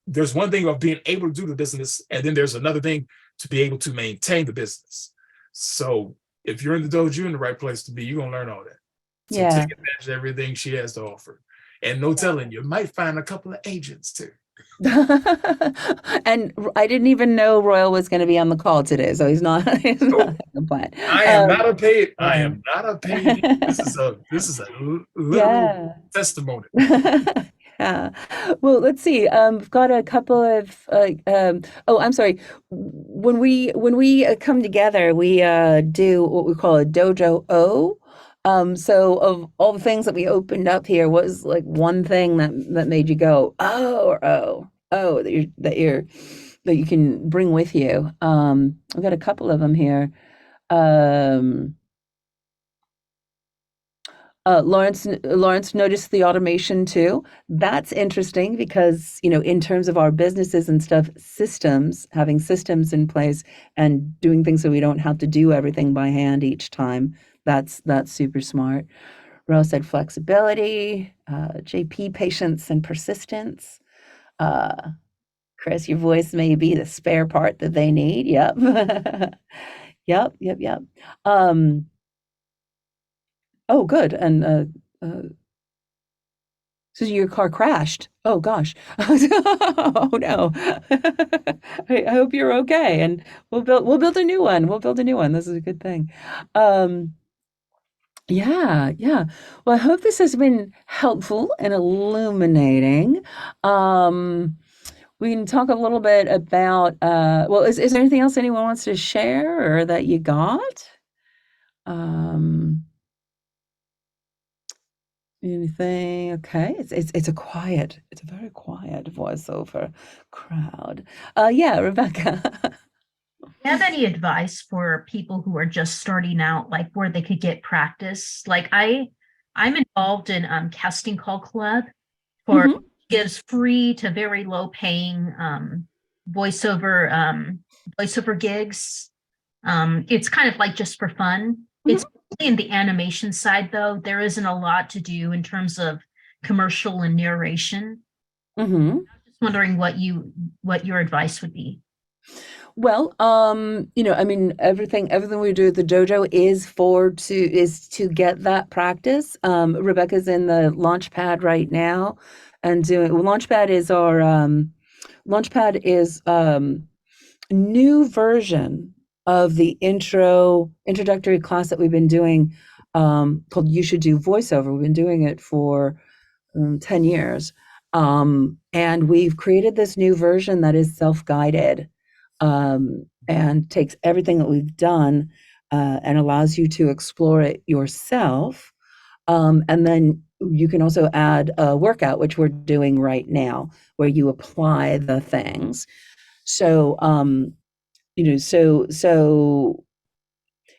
there's one thing of being able to do the business, and then there's another thing to be able to maintain the business. So if you're in the dojo, you're in the right place to be. You're gonna learn all that. So Yeah. take advantage of everything she has to offer. And no telling, you might find a couple of agents too. And I didn't even know Royal was going to be on the call today, so he's not, he's not Oh, the plan. I am not a paid. I yeah. am not a paid. This is a literal Yeah. testimony. Yeah. Well, let's see. We've got a couple of oh, I'm sorry. When we come together, we do what we call a dojo O. So of all the things that we opened up here, what was like one thing that made you go, oh, or oh, that you can bring with you? I've got a couple of them here. Um Lawrence noticed the automation too. That's interesting because, in terms of our businesses and stuff, having systems in place and doing things so we don't have to do everything by hand each time, that's super smart. Rose said flexibility, JP patience and persistence. Uh, Chris, your voice may be the spare part that they need. Yep. Yep. Um, oh, good. And uh, so your car crashed. Oh gosh. Oh no. I hope you're okay. And we'll build a new one. We'll build a new one. This is a good thing. Um, yeah. Well, I hope this has been helpful and illuminating. Um, we can talk a little bit about well, is there anything else anyone wants to share or that you got? Um, Anything? Okay. It's a very quiet voiceover crowd. Yeah, Rebecca. Do you have any advice for people who are just starting out, like where they could get practice? Like I'm involved in casting call club for Mhm. gives free to very low paying voiceover voiceover gigs. It's kind of like just for fun. Mhm. It's in the animation side though. There isn't a lot to do in terms of commercial and narration. Mhm. Just wondering what your advice would be. Well, I mean, everything we do at the dojo is to get that practice. Rebecca's in the Launchpad right now, and Launchpad is new version of the introductory class that we've been doing, called You Should Do Voiceover. We've been doing it for 10 years. And we've created this new version that is self-guided, and takes everything that we've done, and allows you to explore it yourself. And then you can also add a workout, which we're doing right now, where you apply the things. So, so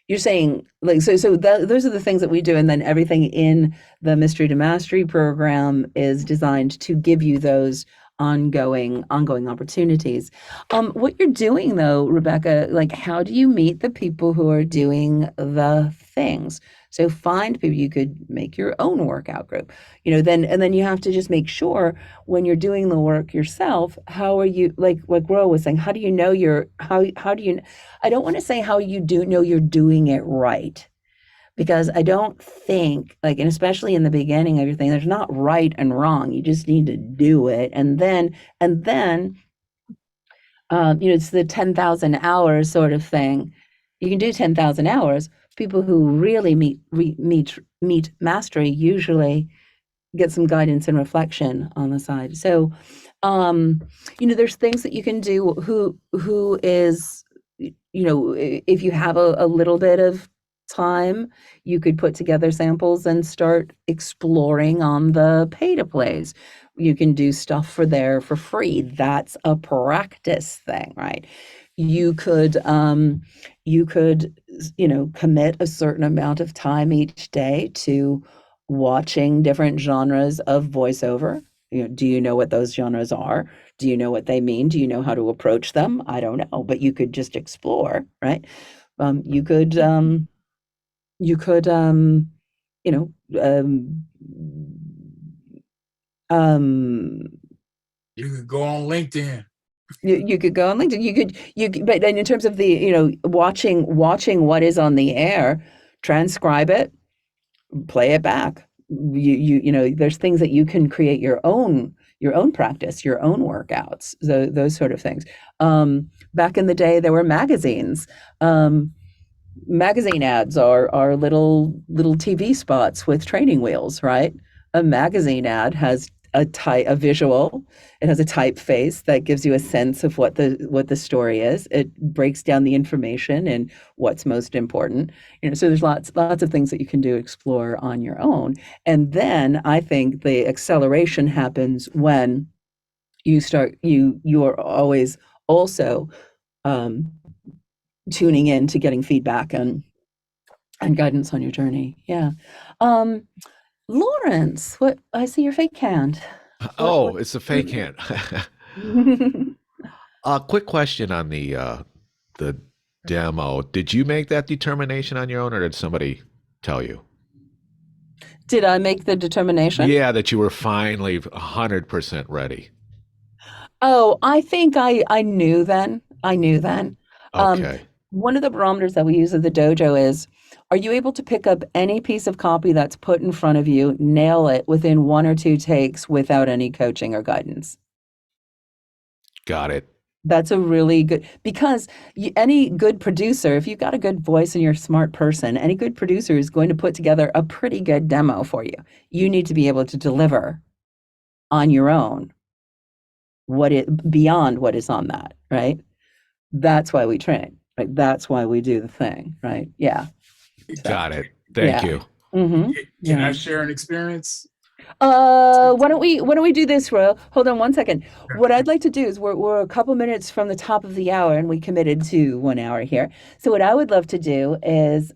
you're saying like those are the things that we do, and then everything in the Mystery to Mastery program is designed to give you those ongoing opportunities. What you're doing though, Rebecca, like how do you meet the people who are doing the things? So find people. You could make your own workout group, then you have to just make sure when you're doing the work yourself, how are you, like Ro was saying, how do you know how do you, I don't want to say how you do know you're doing it right, because I don't think, like, and especially in the beginning of your thing, there's not right and wrong. You just need to do it. And then, it's the 10,000 hours sort of thing. You can do 10,000 hours. People who really meet mastery usually get some guidance and reflection on the side. So, there's things that you can do. Who is, if you have a little bit of time, you could put together samples and start exploring on the pay to plays. You can do stuff for free. That's a practice thing, right? You could commit a certain amount of time each day to watching different genres of voiceover. Do you know what those genres are? Do you know what they mean? Do you know how to approach them? I don't know, but you could just explore, right? You could, you could, you know, um, You could go on LinkedIn. You could go on LinkedIn. But in terms of the, watching what is on the air, transcribe it, play it back. There's things that you can create your own practice, your own workouts, those sort of things. Back in the day, there were magazines. Magazine ads are little TV spots with training wheels, right? A magazine ad has a visual. It has a typeface that gives you a sense of what the story is. It breaks down the information and what's most important. So there's lots of things that you can do explore on your own. And then I think the acceleration happens when you are always also um, tuning in to getting feedback and guidance on your journey. Yeah. Um, Lawrence, what I see your fake hand. Oh, it's a fake hand. Quick question on the demo. Did you make that determination on your own, or did somebody tell you? Did I make the determination? Yeah, that you were finally 100% ready. Oh, I think I knew then. I knew then. Okay. One of the barometers that we use at the dojo is, are you able to pick up any piece of copy that's put in front of you, nail it within 1 or 2 takes without any coaching or guidance? Got it. That's a really good, because any good producer, if you've got a good voice and you're a smart person, any good producer is going to put together a pretty good demo for you. You need to be able to deliver on your own beyond what is on that, right? That's why we train, right? That's why we do the thing, right? Yeah. Got it. Thank you. Mm-hmm. Can I share an experience? Why don't we do this, Ro? Hold on one second. What I'd like to do is we're a couple minutes from the top of the hour, and we committed to 1 hour here. So what I would love to do is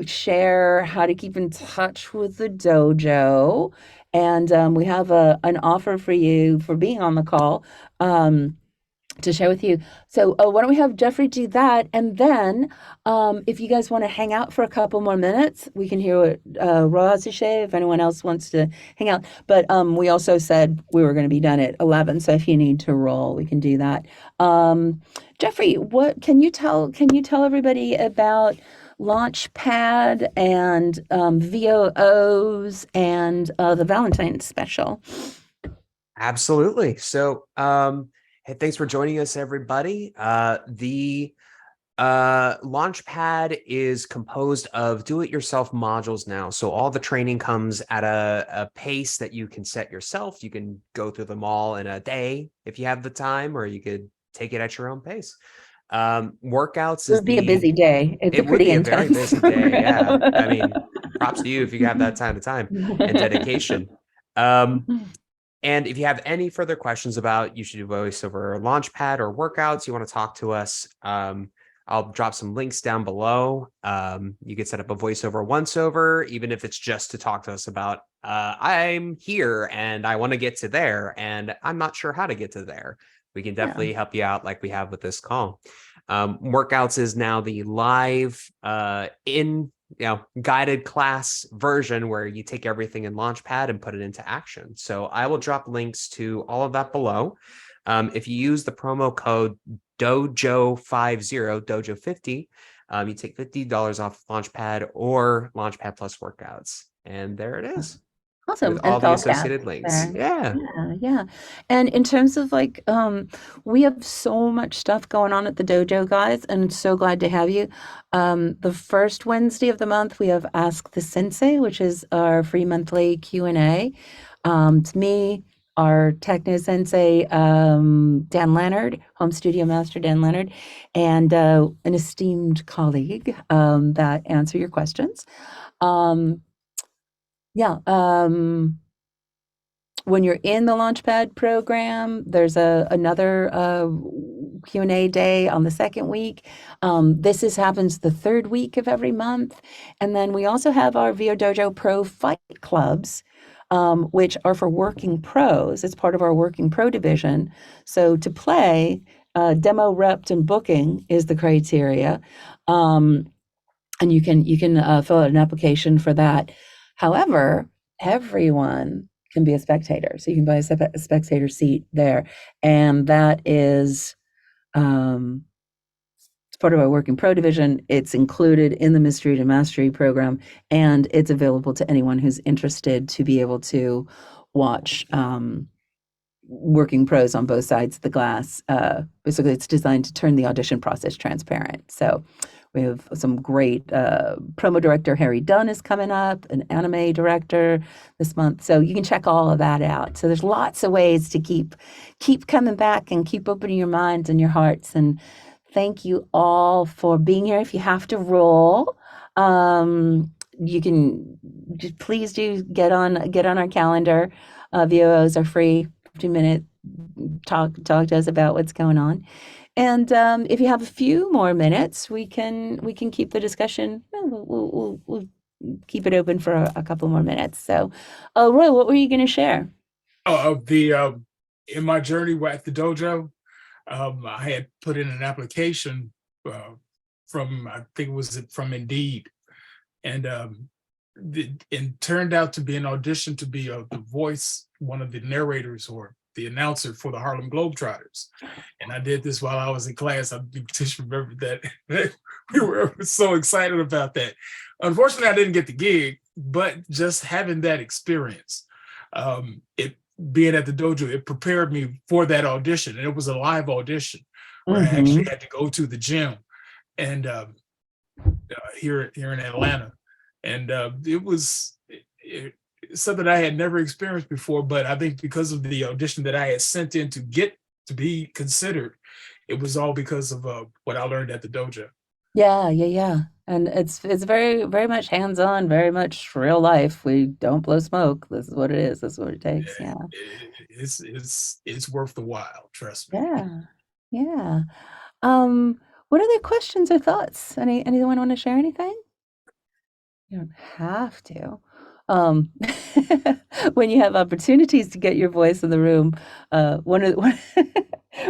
share how to keep in touch with the dojo, and we have an offer for you for being on the call. To share with you. So why don't we have Jeffrey do that? And then if you guys want to hang out for a couple more minutes, we can hear what Ra has to say if anyone else wants to hang out. But we also said we were going to be done at 11. So if you need to roll, we can do that. Jeffrey, what can you tell everybody about Launchpad and VOOs and the Valentine's special? Absolutely. So hey, thanks for joining us, everybody. The Launchpad is composed of do-it-yourself modules now. So all the training comes at a pace that you can set yourself. You can go through them all in a day if you have the time, or you could take it at your own pace. Workouts It would be a busy day. It's it would pretty be a intense. very busy day. Yeah. I mean, props to you if you have that time and dedication. And if you have any further questions about you should do voiceover or Launchpad or workouts, you want to talk to us, I'll drop some links down below. You can set up a voiceover once over, even if it's just to talk to us about, I'm here and I want to get to there and I'm not sure how to get to there. We can definitely help you out like we have with this call. Workouts is now the live guided class version where you take everything in Launchpad and put it into action. So I will drop links to all of that below. If you use the promo code Dojo50, Dojo50, you take $50 off Launchpad or Launchpad Plus workouts. And there it is. Awesome. With all the associated links. Yeah. Yeah. And in terms of we have so much stuff going on at the dojo, guys, and so glad to have you. The first Wednesday of the month, we have Ask the Sensei, which is our free monthly Q&A. It's me, our techno sensei, Dan Leonard, home studio master Dan Leonard, and an esteemed colleague that answer your questions. When you're in the Launchpad program, there's another Q&A day on the second week. This happens the third week of every month. And then we also have our VO Dojo Pro Fight Clubs, which are for working pros. It's part of our working pro division. So to play, demo, repped, and booking is the criteria. And you can fill out an application for that. However, everyone can be a spectator. So you can buy a spectator seat there. And that is it's part of our Working Pro division. It's included in the Mystery to Mastery program, and it's available to anyone who's interested to be able to watch working pros on both sides of the glass. Basically, it's designed to turn the audition process transparent. So we have some great promo director. Harry Dunn is coming up, an anime director this month. So you can check all of that out. So there's lots of ways to keep coming back and keep opening your minds and your hearts. And thank you all for being here. If you have to roll, you can just please do get on our calendar. VOOs are free. 15-minute talk to us about what's going on. And if you have a few more minutes, we can keep the discussion. We'll keep it open for a couple more minutes. So, Roy, what were you going to share? In my journey at the dojo, I had put in an application from, I think it was from Indeed, and it turned out to be an audition to be the voice, one of the narrators or the announcer for the Harlem Globetrotters. And I did this while I was in class. I just remember that we were so excited about that. Unfortunately, I didn't get the gig, but just having that experience, it being at the dojo, it prepared me for that audition. And it was a live audition where I actually had to go to the gym and here in Atlanta. And it was something I had never experienced before, but I think because of the audition that I had sent in to get to be considered, it was all because of what I learned at the dojo. Yeah. And it's very, very much hands-on, very much real life. We don't blow smoke. This is what it is. This is what it takes. Yeah. It's worth the while, trust me. Yeah. What are the questions or thoughts? Anyone want to share anything? You don't have to. When you have opportunities to get your voice in the room, one of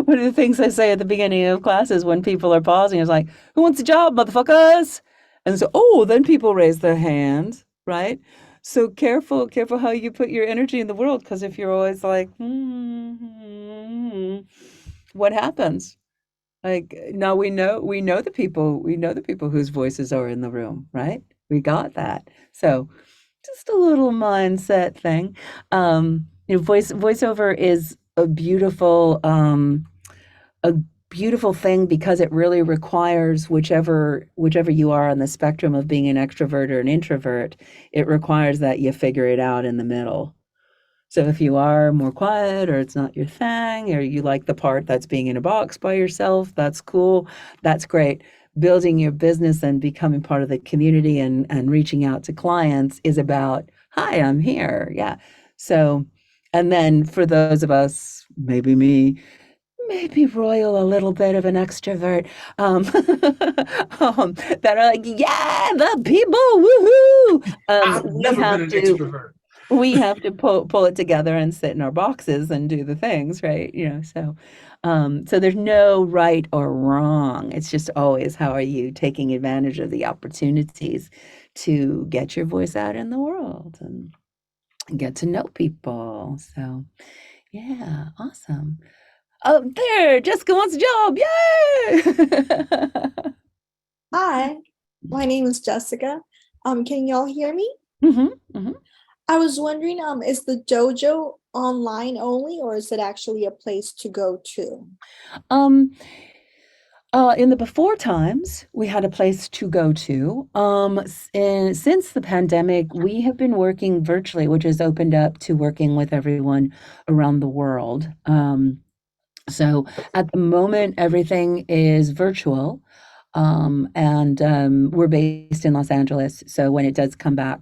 the things I say at the beginning of classes when people are pausing is like, "Who wants a job, motherfuckers?" And so, then people raise their hand, right? So careful how you put your energy in the world, because if you're always like, what happens? Like now we know the people whose voices are in the room, right? We got that. So just a little mindset thing. Voiceover is a beautiful thing because it really requires whichever you are on the spectrum of being an extrovert or an introvert, it requires that you figure it out in the middle. So if you are more quiet or it's not your thing or you like the part that's being in a box by yourself, that's cool. That's great. Building your business and becoming part of the community and reaching out to clients is about, hi, I'm here. Yeah. So, and then for those of us, maybe me, maybe Royal, a little bit of an extrovert, that are like, yeah, the people, woohoo. I've never been an extrovert. We have to pull it together and sit in our boxes and do the things, right? So there's no right or wrong. It's just always how are you taking advantage of the opportunities to get your voice out in the world and get to know people. So yeah, awesome. Oh, there, Jessica wants a job. Yay! Hi, my name is Jessica. Can y'all hear me? Mm-hmm. I was wondering, is the dojo online only, or is it actually a place to go to? In the before times, we had a place to go to. And since the pandemic, we have been working virtually, which has opened up to working with everyone around the world. So at the moment, everything is virtual. And we're based in Los Angeles. So when it does come back,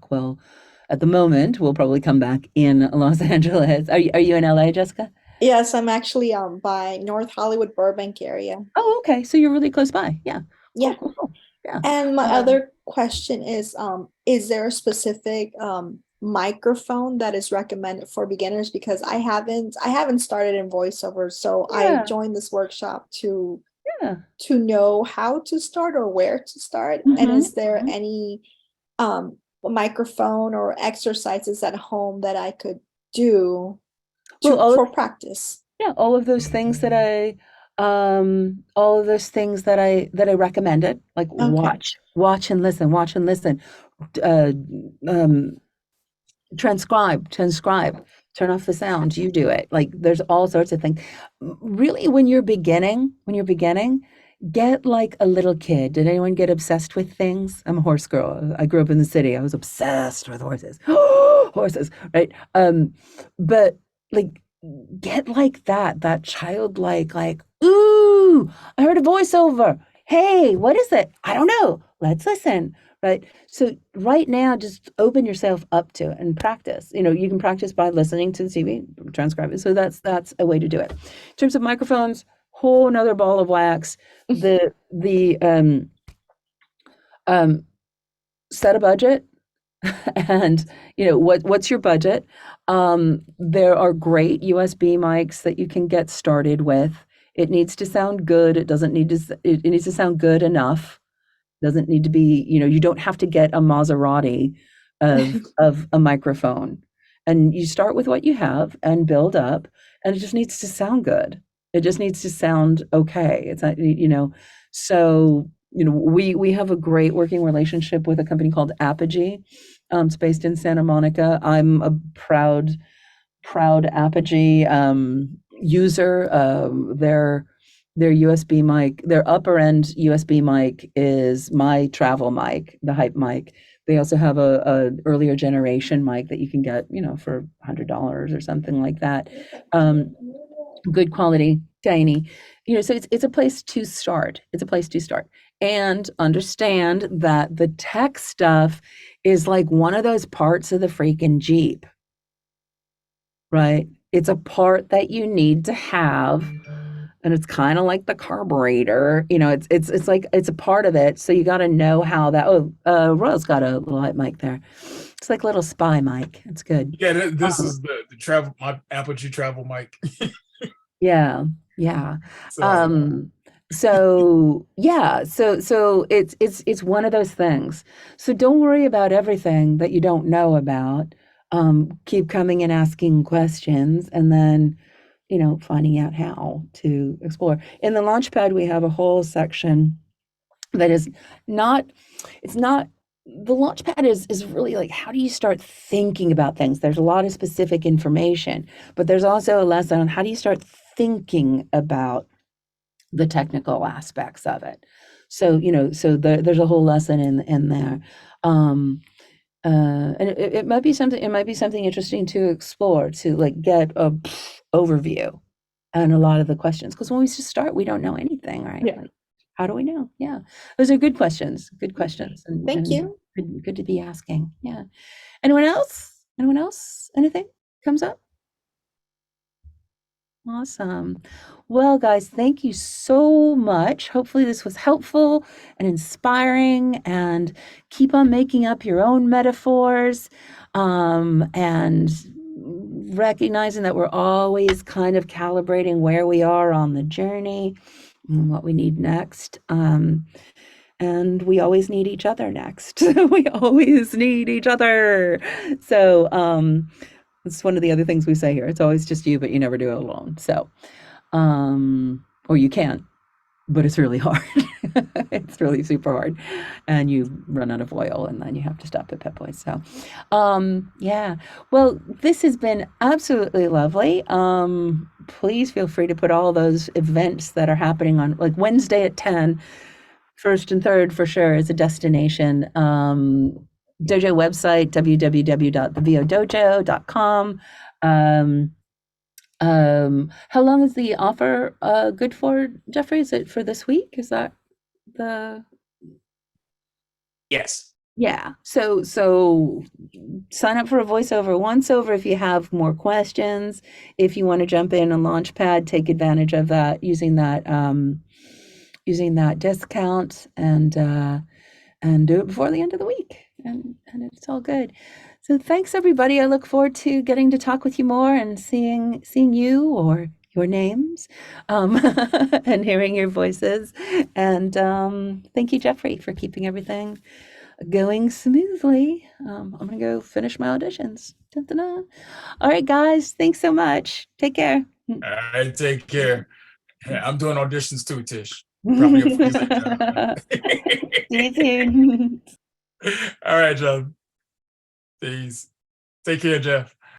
at the moment, we'll probably come back in Los Angeles. Are you in LA, Jessica? Yes, I'm actually by North Hollywood, Burbank area. Oh, okay. So you're really close by. Yeah. Yeah. Cool. Yeah. And my other question is there a specific microphone that is recommended for beginners? Because I haven't started in voiceover, so I joined this workshop to know how to start or where to start. And is there any microphone or exercises at home that I could do Well, for practice? yeah, all of those things that I recommended, like Okay. watch and listen, uh, um, transcribe, turn off the sound, you do it. Like there's all sorts of things. Really, when you're beginning, get like a little kid. Did anyone get obsessed with things? I'm a horse girl. I grew up in the city. I was obsessed with horses. Horses, right? But like get like that childlike, like, ooh, I heard a voiceover. Hey, what is it? I don't know. Let's listen. Right. So right now, just open yourself up to it and practice. You can practice by listening to the TV, transcribe it. So that's a way to do it. In terms of microphones, whole another ball of wax. The set a budget, and what's your budget. There are great USB mics that you can get started with. It needs to sound good. It doesn't need to. It needs to sound good enough. Doesn't need to be, you don't have to get a Maserati of a microphone. And you start with what you have and build up, and it just needs to sound good. It just needs to sound okay. It's not, so, we have a great working relationship with a company called Apogee. It's based in Santa Monica. I'm a proud Apogee user. Their USB mic, their upper end USB mic is my travel mic, the Hype mic. They also have a earlier generation mic that you can get, for $100 or something like that. Good quality, tiny. So it's a place to start. It's a place to start. And understand that the tech stuff is like one of those parts of the freaking Jeep, right? It's a part that you need to have, and it's kind of like the carburetor. It's like it's a part of it. So you got to know how that. Oh, Royal's got a little light mic there. It's like a little spy mic. It's good. Yeah, this is the travel, my Apogee travel mic. Yeah, yeah. So yeah, so it's one of those things. So don't worry about everything that you don't know about. Keep coming and asking questions, and then finding out how to explore. In the Launchpad, we have a whole section that is not, it's not, the Launchpad is really like, how do you start thinking about things? There's a lot of specific information, but there's also a lesson on how do you start thinking about the technical aspects of it. So, there's a whole lesson in there. And it might be something interesting to explore, to like get a overview and a lot of the questions, because when we just start, we don't know anything, right? Yeah. Like, how do we know? Yeah, those are good questions. Good questions. Thank you. Good to be asking. Yeah. Anyone else? Anything comes up? Awesome. Well, guys, thank you so much. Hopefully this was helpful and inspiring, and keep on making up your own metaphors, and recognizing that we're always kind of calibrating where we are on the journey and what we need next. And we always need each other next. We always need each other. So, it's one of the other things we say here. It's always just you, but you never do it alone. So, or you can, but it's really hard. It's really super hard. And you run out of oil, and then you have to stop at Pep Boys. So, yeah. Well, this has been absolutely lovely. Please feel free to put all those events that are happening on, like, Wednesday at 10, 1st and 3rd for sure is a destination. Dojo website, www.thevodojo.com. How long is the offer good for, Jeffrey? Is it for this week? Is that the... Yes. Yeah. So sign up for a voiceover once over if you have more questions. If you want to jump in on Launchpad, take advantage of that using that discount, and do it before the end of the week, and it's all good. So thanks, everybody. I look forward to getting to talk with you more and seeing you, or your names, and hearing your voices. And thank you, Jeffrey, for keeping everything going smoothly. I'm gonna go finish my auditions. Dun-dun-dun. All right, guys. Thanks so much. Take care. All right, take care. Yeah, I'm doing auditions too, Tish. Probably up for the same job. See you soon. All right, Jeff. Peace. Take care, Jeff.